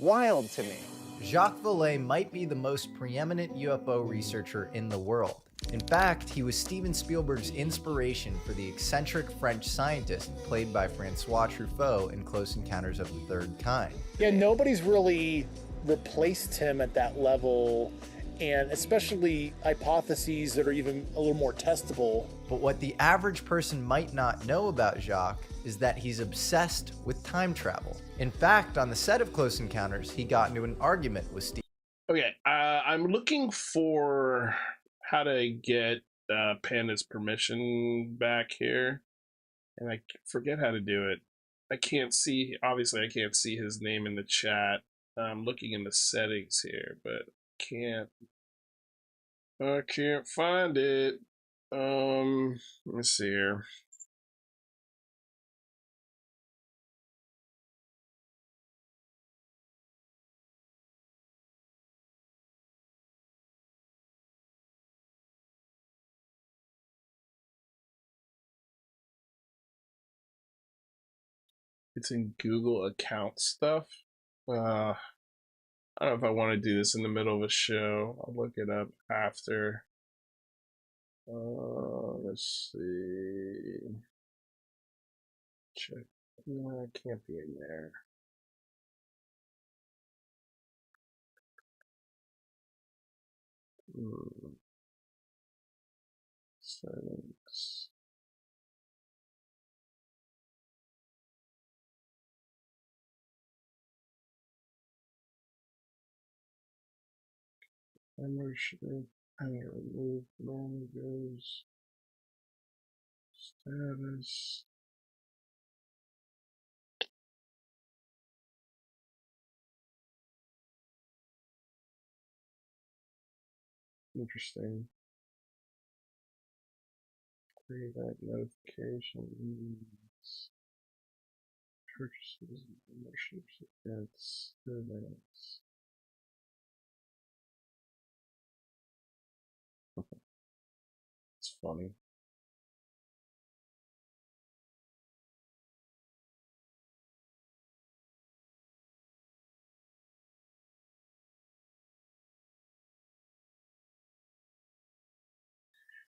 wild to me. Jacques Vallée might be the most preeminent UFO researcher in the world. In fact, he was Steven Spielberg's inspiration for the eccentric French scientist played by Francois Truffaut in Close Encounters of the Third Kind. Yeah, nobody's really replaced him at that level, and especially hypotheses that are even a little more testable. But what the average person might not know about Jacques is that he's obsessed with time travel. In fact, on the set of Close Encounters, he got into an argument with Steve. Okay, I'm looking for how to get Panda's permission back here, and I forget how to do it. I can't see, obviously I can't see his name in the chat. I'm looking in the settings here, but I can't find it. Let me see here. It's in Google account stuff. I don't know if I want to do this in the middle of a show. I'll look it up after. Let's see. Check. No, it can't be in there. Settings. Membership, remove managers, status. Interesting. Create that notifications. Purchases, memberships, events. It's funny.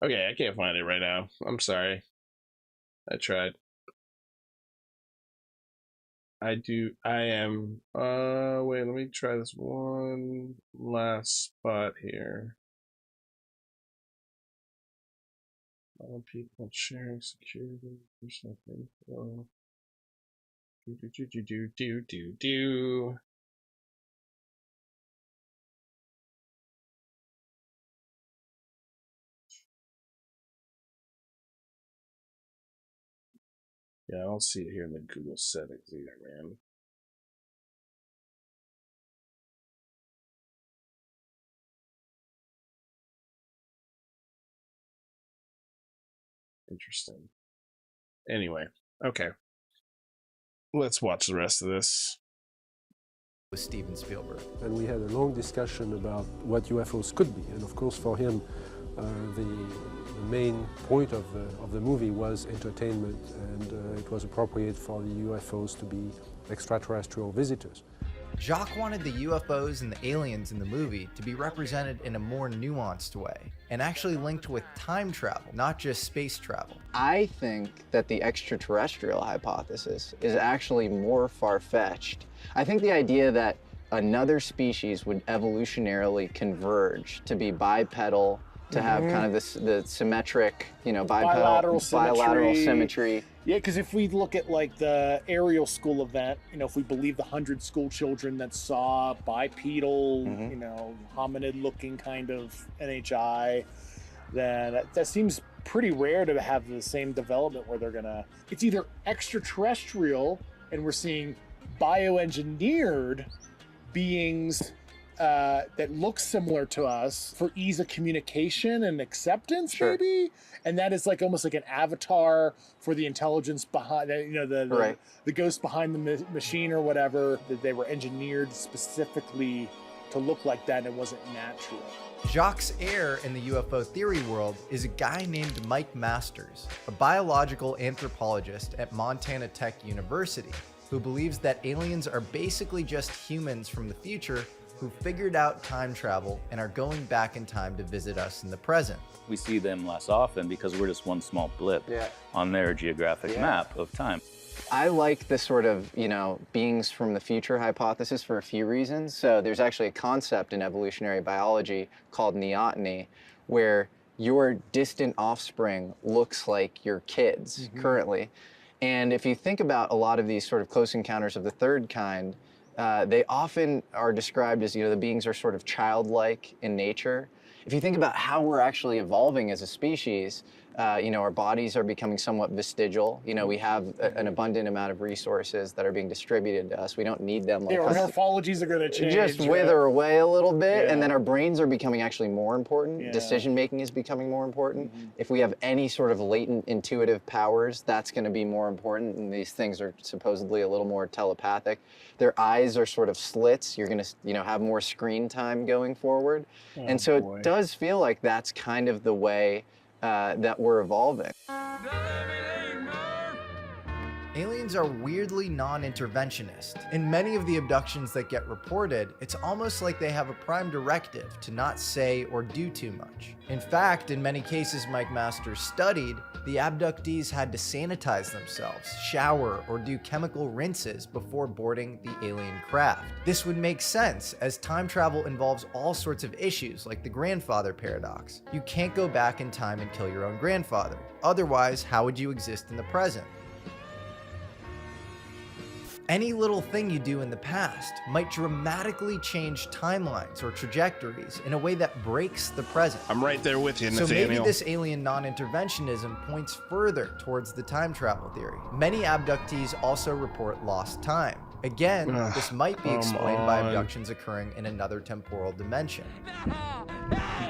Okay, I can't find it right now. I'm sorry. I tried. I am wait, let me try this one last spot here. All people sharing security or something. Do. Yeah, I don't see it here in the Google settings either, man. Interesting. Anyway, okay. Let's watch the rest of this. With Steven Spielberg. And we had a long discussion about what UFOs could be. And of course, for him, the main point of the movie was entertainment, and it was appropriate for the UFOs to be extraterrestrial visitors. Jacques wanted the UFOs and the aliens in the movie to be represented in a more nuanced way, and actually linked with time travel, not just space travel. I think that the extraterrestrial hypothesis is actually more far-fetched. I think the idea that another species would evolutionarily converge to be bipedal, to have kind of the symmetric, you know, bilateral symmetry. Yeah, because if we look at like the Ariel school event, you know, if we believe the 100 school children that saw bipedal, you know, hominid-looking kind of NHI, then that seems pretty rare to have the same development where they're gonna. It's either extraterrestrial, and we're seeing bioengineered beings that look similar to us for ease of communication and acceptance, maybe, and that is like almost like an avatar for the intelligence behind, you know, the ghost behind the machine or whatever, that they were engineered specifically to look like that, and it wasn't natural. Jacques' heir in the UFO theory world is a guy named Mike Masters, a biological anthropologist at Montana Tech University, who believes that aliens are basically just humans from the future who figured out time travel and are going back in time to visit us in the present. We see them less often because we're just one small blip on their geographic map of time. I like the sort of, you know, beings from the future hypothesis for a few reasons. So there's actually a concept in evolutionary biology called neoteny, where your distant offspring looks like your kids currently. And if you think about a lot of these sort of close encounters of the third kind, they often are described as, you know, the beings are sort of childlike in nature. If you think about how we're actually evolving as a species, you know, our bodies are becoming somewhat vestigial. You know, we have an abundant amount of resources that are being distributed to us. We don't need them. Our morphologies are going to change. Just wither away a little bit, and then our brains are becoming actually more important. Decision-making is becoming more important. If we have any sort of latent intuitive powers, that's going to be more important, and these things are supposedly a little more telepathic. Their eyes are sort of slits. You're going to, you know, have more screen time going forward. And so it does feel like that's kind of the way that we're evolving. Aliens are weirdly non-interventionist. In many of the abductions that get reported, it's almost like they have a prime directive to not say or do too much. In fact, in many cases Mike Masters studied, the abductees had to sanitize themselves, shower, or do chemical rinses before boarding the alien craft. This would make sense, as time travel involves all sorts of issues like the grandfather paradox. You can't go back in time and kill your own grandfather. Otherwise, how would you exist in the present? Any little thing you do in the past might dramatically change timelines or trajectories in a way that breaks the present. I'm right there with you, Nathaniel. So maybe this alien non-interventionism points further towards the time travel theory. Many abductees also report lost time. Again, this might be explained by abductions occurring in another temporal dimension.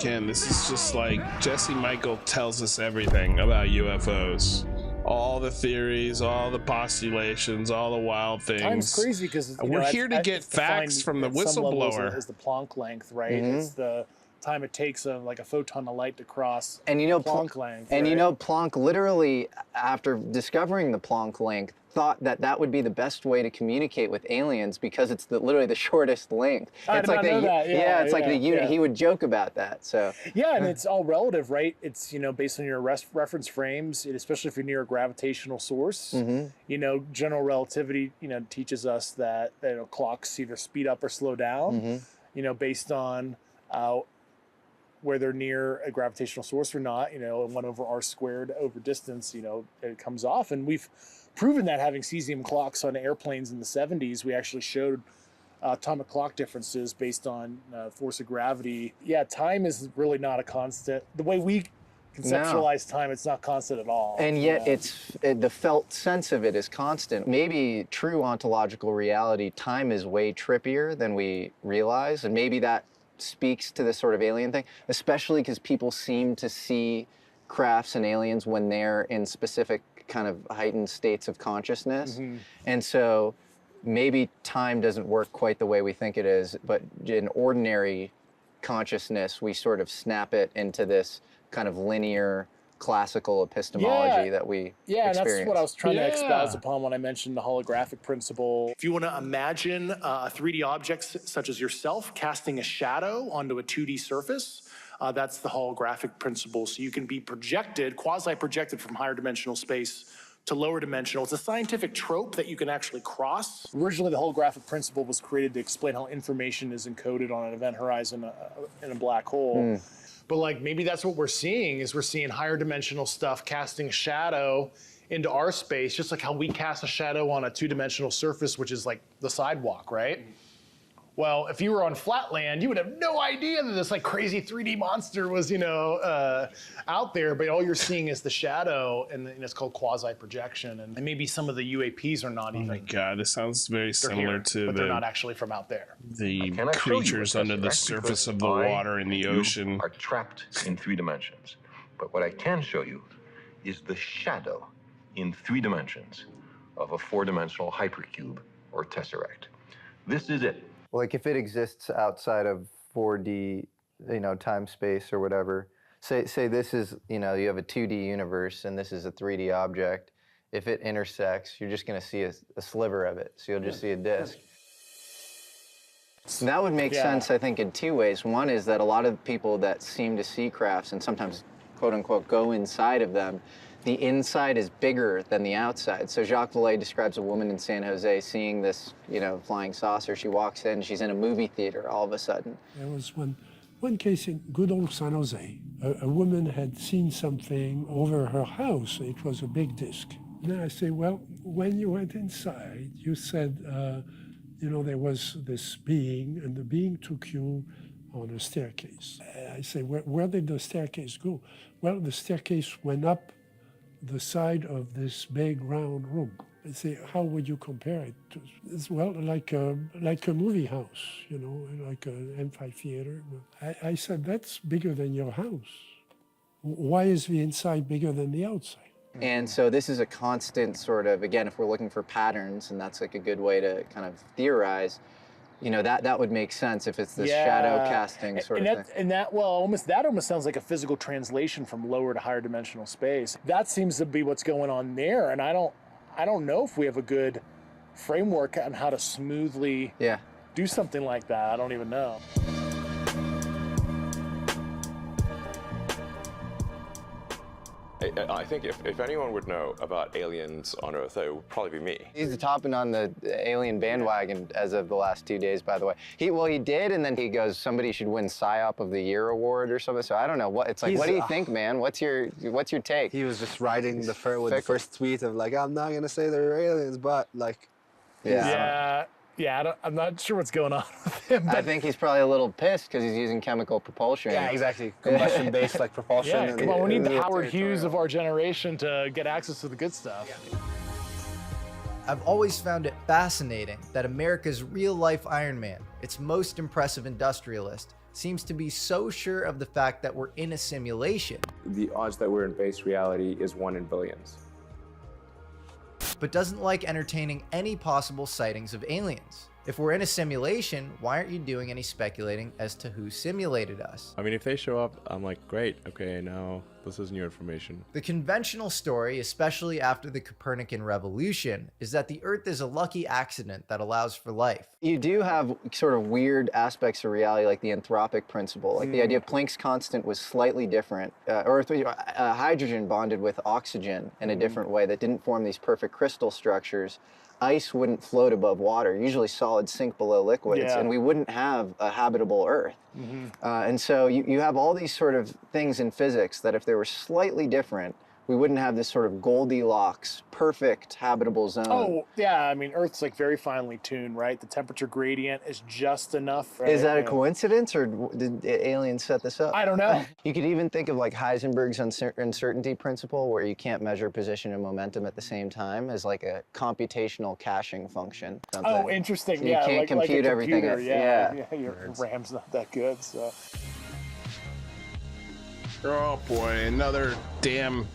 Again, this is just like Jesse Michael tells us everything about UFOs. All the theories, all the postulations, all the wild things. Time's crazy because we're here to get facts from the whistleblower. Is the Planck length, right? It's the time it takes like a photon of light to cross. And you know, Planck length. And right? you know, Planck literally, after discovering the Planck length, thought that that would be the best way to communicate with aliens because it's literally the shortest length. I it's did like not know that. it's like the unit. He would joke about that. So yeah, and it's all relative, right? It's based on your reference frames, especially if you're near a gravitational source. General relativity, teaches us that clocks either speed up or slow down. Based on where they're near a gravitational source or not. 1/r² over distance. It comes off, and we've proven that having cesium clocks on airplanes in the 70s. We actually showed atomic clock differences based on force of gravity. Yeah, time is really not a constant. The way we conceptualize time, it's not constant at all. And yet the felt sense of it is constant. Maybe true ontological reality, time is way trippier than we realize, and maybe that speaks to this sort of alien thing, especially because people seem to see crafts and aliens when they're in specific kind of heightened states of consciousness. And so maybe time doesn't work quite the way we think it is, but in ordinary consciousness, we sort of snap it into this kind of linear classical epistemology that we experience. And that's what I was trying to espouse upon when I mentioned the holographic principle. If you want to imagine a 3D object such as yourself casting a shadow onto a 2D surface, that's the holographic principle. So you can be projected, quasi-projected from higher dimensional space to lower dimensional. It's a scientific trope that you can actually cross. Originally, the holographic principle was created to explain how information is encoded on an event horizon in a black hole. But maybe that's what we're seeing, is we're seeing higher dimensional stuff casting a shadow into our space, just like how we cast a shadow on a 2-dimensional surface, which is like the sidewalk, right? Well, if you were on flatland, you would have no idea that this crazy 3D monster was, out there, but all you're seeing is the shadow, and it's called quasi-projection. And maybe some of the UAPs are not even. Oh my God, this sounds very similar to they're not actually from out there. The creatures under the surface of the water in the ocean are trapped in 3 dimensions. But what I can show you is the shadow in 3 dimensions of a 4-dimensional hypercube or tesseract. This is it. Like if it exists outside of 4D, time, space, or whatever, say this is, you have a 2D universe and this is a 3D object. If it intersects, you're just going to see a sliver of it. So you'll just see a disk. And that would make sense, I think, in 2 ways. One is that a lot of people that seem to see crafts and sometimes, quote unquote, go inside of them, the inside is bigger than the outside. So Jacques Vallée describes a woman in San Jose seeing this, flying saucer. She walks in, she's in a movie theater all of a sudden. There was one case in good old San Jose. A woman had seen something over her house. It was a big disc. And then I say, well, when you went inside, you said, there was this being, and the being took you on a staircase. I say, where did the staircase go? Well, the staircase went up the side of this big round room. I say, how would you compare it to? It's like a movie house, like an amphitheater. I said, that's bigger than your house. Why is the inside bigger than the outside? And so this is a constant sort of, again, if we're looking for patterns, and that's a good way to kind of theorize, that would make sense if it's this shadow casting sort of thing. And that almost sounds like a physical translation from lower to higher dimensional space. That seems to be what's going on there, and I don't know if we have a good framework on how to smoothly do something like that. I don't even know. I think if anyone would know about aliens on Earth, it would probably be me. He's topping on the alien bandwagon as of the last 2 days, by the way. He did, and then he goes, somebody should win psyop of the year award or something. So I don't know what it's like. What do you think, man? What's your take? He was just riding with the first tweet of I'm not gonna say they're aliens, but I'm not sure what's going on with him. I think he's probably a little pissed because he's using chemical propulsion. Yeah, exactly. Combustion-based propulsion. Yeah, come on, we need the Howard Hughes of our generation to get access to the good stuff. Yeah. I've always found it fascinating that America's real-life Iron Man, its most impressive industrialist, seems to be so sure of the fact that we're in a simulation. The odds that we're in base reality is 1 in billions. But doesn't like entertaining any possible sightings of aliens. If we're in a simulation, why aren't you doing any speculating as to who simulated us? I mean, if they show up, I'm like, great, okay, now this is new information. The conventional story, especially after the Copernican revolution, is that the Earth is a lucky accident that allows for life. You do have sort of weird aspects of reality, like the anthropic principle. Like the idea of Planck's constant was slightly different, or hydrogen bonded with oxygen in a different way that didn't form these perfect crystal structures. Ice wouldn't float above water. Usually solids sink below liquids, and we wouldn't have a habitable Earth. And so you have all these sort of things in physics that if they were slightly different, we wouldn't have this sort of Goldilocks, perfect habitable zone. Oh, yeah. I mean, Earth's like very finely tuned, right? The temperature gradient is just enough. Right? Is that a coincidence, or did aliens set this up? I don't know. You could even think of like Heisenberg's uncertainty principle, where you can't measure position and momentum at the same time, as like a computational caching function. Something. Oh, interesting. So you can't compute like everything. Yeah, your RAM's not that good, so. Oh boy, another damn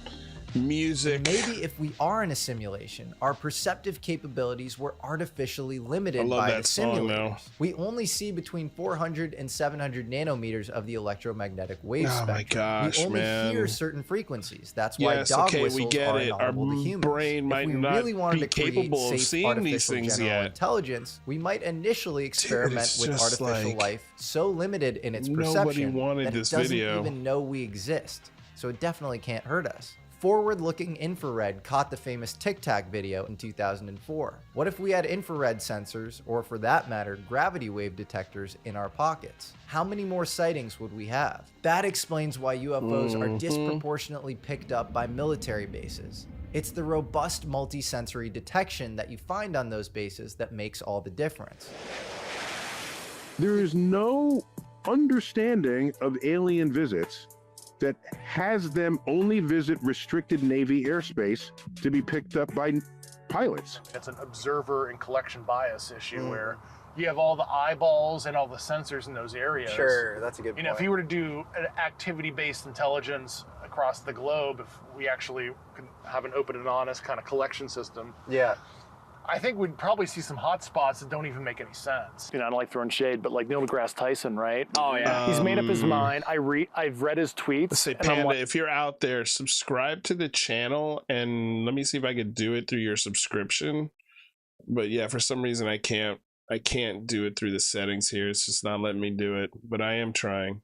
music. Maybe if we are in a simulation, our perceptive capabilities were artificially limited by the simulators. We only see between 400 and 700 nanometers of the electromagnetic wave spectrum. My gosh, we only hear certain frequencies. That's why dog whistles we get are it. inaudible to humans. Brain might if we not really wanted be to create capable of safe seeing these things general yet. intelligence, we might initially experiment with artificial life so limited in its perception that it doesn't even know we exist. So it definitely can't hurt us. Forward-looking infrared caught the famous Tic Tac video in 2004. What if we had infrared sensors, or for that matter, gravity wave detectors in our pockets? How many more sightings would we have? That explains why UFOs are disproportionately picked up by military bases. It's the robust multi-sensory detection that you find on those bases that makes all the difference. There is no understanding of alien visits that has them only visit restricted Navy airspace to be picked up by pilots. It's an observer and collection bias issue where you have all the eyeballs and all the sensors in those areas. Sure, that's a good point. You know, if you were to do an activity-based intelligence across the globe, if we actually could have an open and honest kind of collection system, I think we'd probably see some hot spots that don't even make any sense. You know, I don't like throwing shade, but like Neil deGrasse Tyson, right? Oh, yeah. He's made up his mind. I've read his tweets. Say, Panda, if you're out there, subscribe to the channel, and let me see if I could do it through your subscription. But yeah, for some reason I can't do it through the settings here. It's just not letting me do it, but I am trying.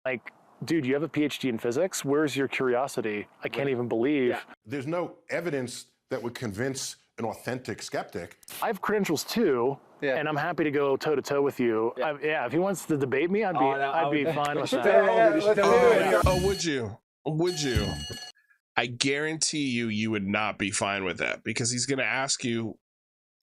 Like, dude, you have a PhD in physics? Where's your curiosity? I can't even believe. Yeah. There's no evidence that would convince an authentic skeptic. I have credentials too, and I'm happy to go toe to toe with you. If he wants to debate me, I'd be fine with that. Oh, would you? Would you? I guarantee you would not be fine with that, because he's going to ask you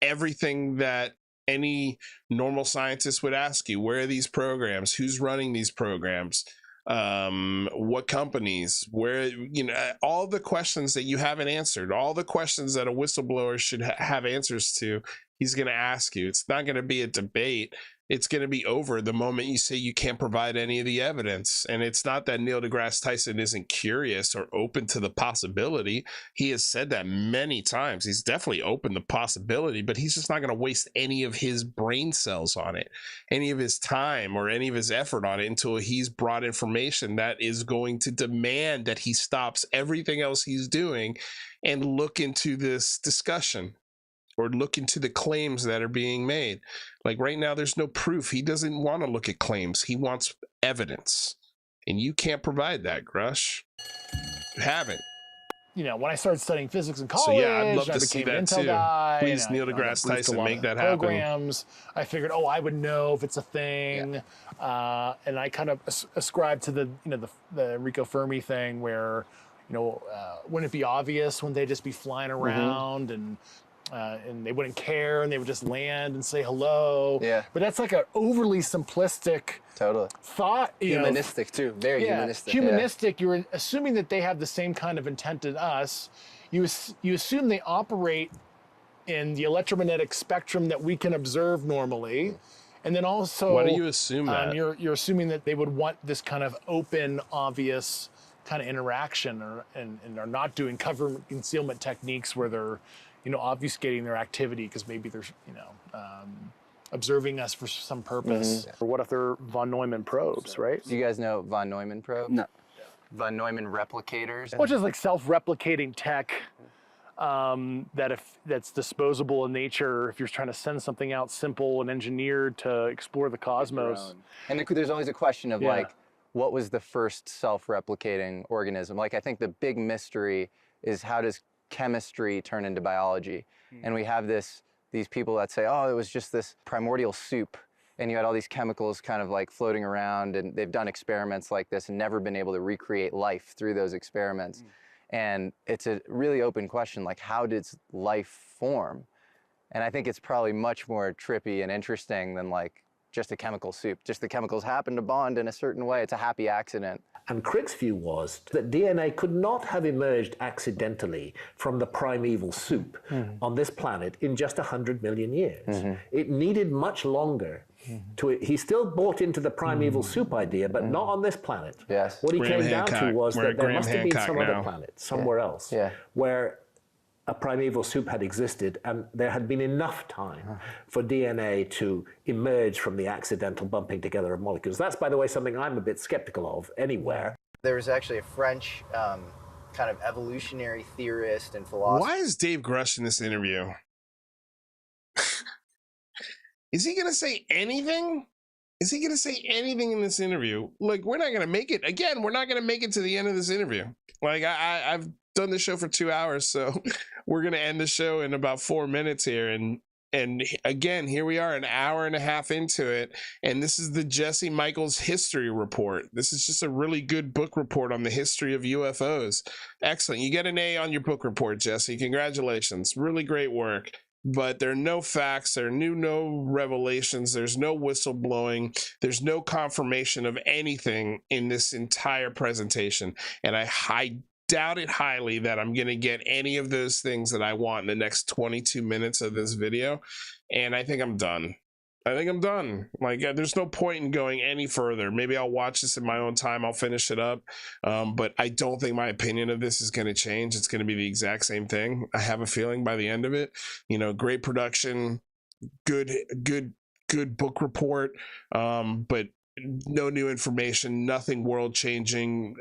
everything that any normal scientist would ask you. Where are these programs? Who's running these programs? What companies, where, you know, all the questions that you haven't answered, all the questions that a whistleblower should have answers to, he's going to ask you. It's not going to be a debate. It's going to be over the moment you say you can't provide any of the evidence. And it's not that Neil deGrasse Tyson isn't curious or open to the possibility. He has said that many times. He's definitely open to possibility, but he's just not going to waste any of his brain cells on it, any of his time or any of his effort on it, until he's brought information that is going to demand that he stops everything else he's doing and look into this discussion, or look into the claims that are being made. Like right now, there's no proof. He doesn't want to look at claims. He wants evidence. And you can't provide that, Grush. You haven't. You know, when I started studying physics in college, so yeah, I'd love I to see became an that Intel too. guy, Please, Neil deGrasse Tyson, make that programs. I figured, I would know if it's a thing. And I kind of ascribed to the Enrico Fermi thing where, wouldn't it be obvious when they just be flying around and they wouldn't care, and they would just land and say hello. Yeah. But that's like an overly simplistic thought. Humanistic too, very humanistic. Humanistic. You're assuming that they have the same kind of intent as us. You assume they operate in the electromagnetic spectrum that we can observe normally, And then also, why do you assume that? You're assuming that they would want this kind of open, obvious kind of interaction, and are not doing cover concealment techniques where they're, obfuscating their activity because maybe they're, observing us for some purpose. Or what if they're von Neumann probes, right? Do you guys know von Neumann probe? No. Von Neumann replicators. Which is like self-replicating tech that's disposable in nature if you're trying to send something out simple and engineered to explore the cosmos. And there's always a question of like, what was the first self-replicating organism? Like, I think the big mystery is how does chemistry turn into biology? And we have these people that say, oh, it was just this primordial soup, and you had all these chemicals kind of like floating around, and they've done experiments like this and never been able to recreate life through those experiments. And it's a really open question, like, how did life form? And I think it's probably much more trippy and interesting than like just a chemical soup. Just the chemicals happen to bond in a certain way. It's a happy accident. And Crick's view was that DNA could not have emerged accidentally from the primeval soup on this planet in just 100 million years. It needed much longer. He still bought into the primeval soup idea, but not on this planet. Yes. What he came down to was that there must have been some other planet, somewhere else, where a primeval soup had existed, and there had been enough time for DNA to emerge from the accidental bumping together of molecules. That's, by the way, something I'm a bit skeptical of anywhere. There was actually a French kind of evolutionary theorist and philosopher. Why is Dave Grush in this interview? Is he going to say anything? Is he going to say anything in this interview? Like, we're not going to make it. Again, we're not going to make it to the end of this interview. Like, I've done the show for 2 hours, so we're going to end the show in about 4 minutes here. And again, here we are, an hour and a half into it. And this is the Jesse Michaels history report. This is just a really good book report on the history of UFOs. Excellent. You get an A on your book report, Jesse. Congratulations. Really great work. But there are no facts, there are no revelations, there's no whistleblowing, there's no confirmation of anything in this entire presentation. And I doubt it highly that I'm going to get any of those things that I want in the next 22 minutes of this video. And I think I'm done. Like, there's no point in going any further. Maybe I'll watch this in my own time. I'll finish it up. But I don't think my opinion of this is going to change. It's going to be the exact same thing. I have a feeling by the end of it, great production, good book report. But no new information, nothing world changing.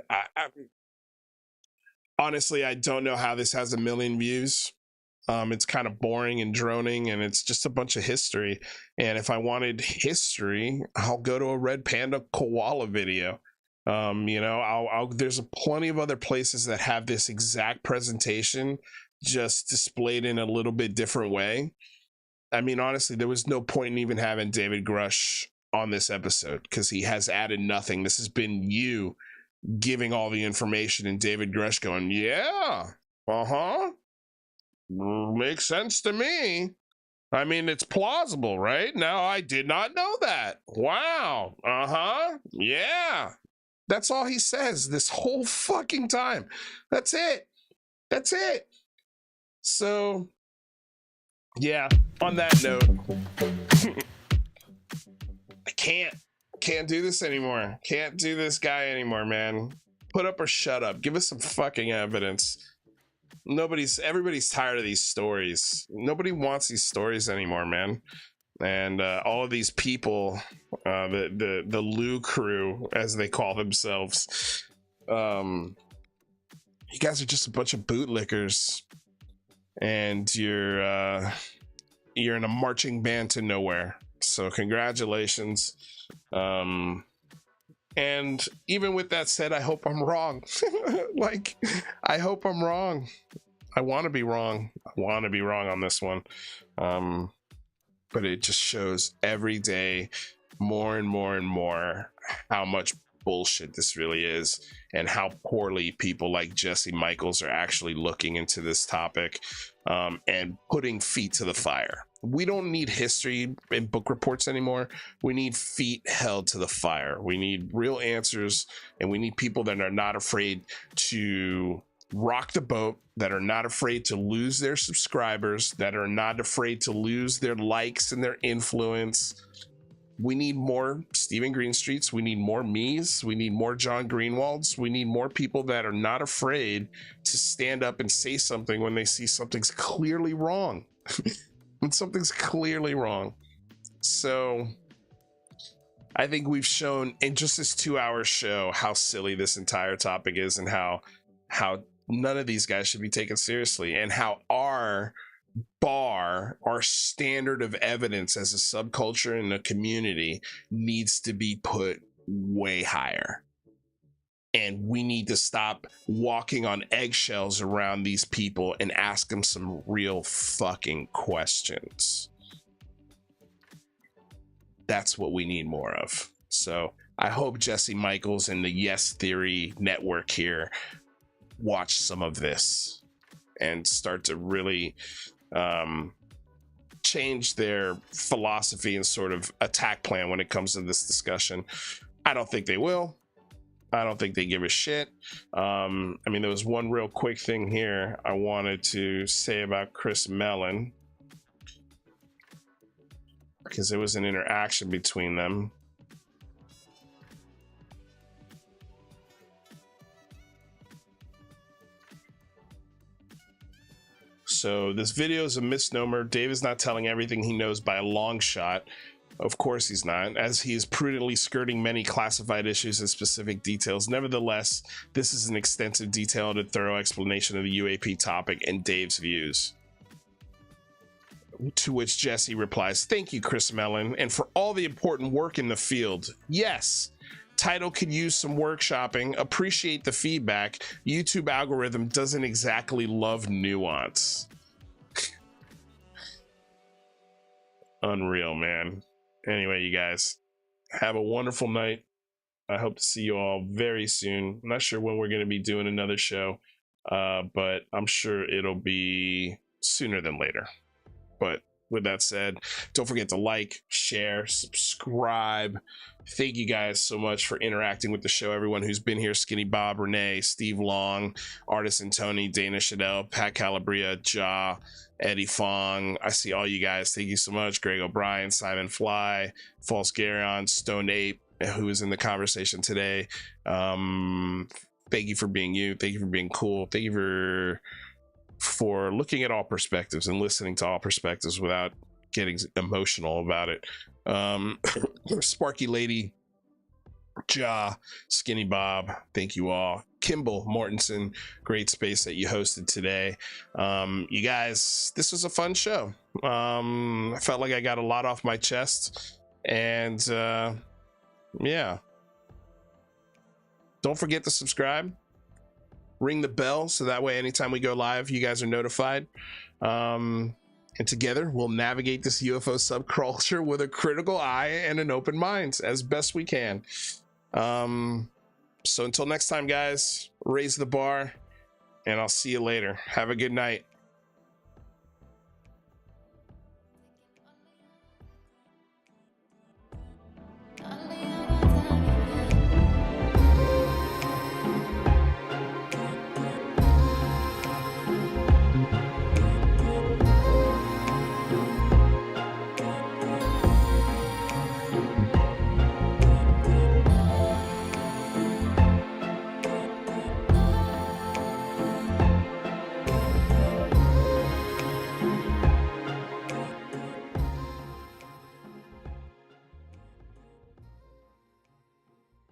Honestly, I don't know how this has 1 million views. It's kind of boring and droning, and it's just a bunch of history. And if I wanted history, I'll go to a red panda koala video. There's plenty of other places that have this exact presentation just displayed in a little bit different way. I mean, honestly, there was no point in even having David Grush on this episode because he has added nothing. This has been you giving all the information and David Grush going, yeah, makes sense to me. I mean, it's plausible, right? Now, I did not know that. Wow. Yeah. That's all he says this whole fucking time. That's it. So, yeah, on that note, I can't do this anymore. Can't do this guy anymore, man. Put up or shut up. Give us some fucking evidence. Everybody's tired of these stories. Nobody wants these stories anymore, man. And all of these people, the Lou crew, as they call themselves, you guys are just a bunch of bootlickers, and you're in a marching band to nowhere. So congratulations. And even with that said, I hope I'm wrong. I hope I'm wrong. I want to be wrong. On this one. But it just shows every day more and more and more how much bullshit this really is, and how poorly people like Jesse Michaels are actually looking into this topic and putting feet to the fire. We don't need history and book reports anymore. We need feet held to the fire. We need real answers, and we need people that are not afraid to rock the boat, that are not afraid to lose their subscribers, that are not afraid to lose their likes and their influence. We need more Stephen Greenstreets. We need more me's. We need more John Greenwalds. We need more people that are not afraid to stand up and say something when they see something's clearly wrong. When something's clearly wrong. So I think we've shown in just this 2-hour show how silly this entire topic is, and how none of these guys should be taken seriously, and how our standard of evidence as a subculture in the community needs to be put way higher. And we need to stop walking on eggshells around these people and ask them some real fucking questions. That's what we need more of. So I hope Jesse Michaels and the Yes Theory network here watch some of this and start to really change their philosophy and sort of attack plan when it comes to this discussion. I don't think they will. I don't think they give a shit. I mean, there was one real quick thing here I wanted to say about Chris Mellon, because there was an interaction between them. So this video is a misnomer. Dave is not telling everything he knows by a long shot. Of course he's not, as he is prudently skirting many classified issues and specific details. Nevertheless, this is an extensive, detailed, and thorough explanation of the UAP topic and Dave's views. To which Jesse replies, "Thank you, Chris Mellon, and for all the important work in the field. Yes, title could use some workshopping. Appreciate the feedback. YouTube algorithm doesn't exactly love nuance." Unreal, man. Anyway, you guys, have a wonderful night. I hope to see you all very soon. I'm not sure when we're going to be doing another show, but I'm sure it'll be sooner than later. But with that said, don't forget to like, share, subscribe. Thank you guys so much for interacting with the show. Everyone who's been here: Skinny Bob, Renee, Steve Long, Artisan Tony, Dana Shadell, Pat Calabria, Ja, Eddie Fong. I see all you guys. Thank you so much. Greg O'Brien, Simon Fly, False Garyon, Stone Ape, who is in the conversation today. Thank you for being you. Thank you for being cool. Thank you for looking at all perspectives and listening to all perspectives without getting emotional about it. Sparky Lady, Ja, Skinny Bob, thank you all. Kimball Mortensen, great space that you hosted today. You guys, this was a fun show. I felt like I got a lot off my chest, and yeah, don't forget to subscribe, ring the bell, so that way anytime we go live you guys are notified. And together we'll navigate this UFO subculture with a critical eye and an open mind as best we can. So until next time, guys, raise the bar, and I'll see you later. Have a good night.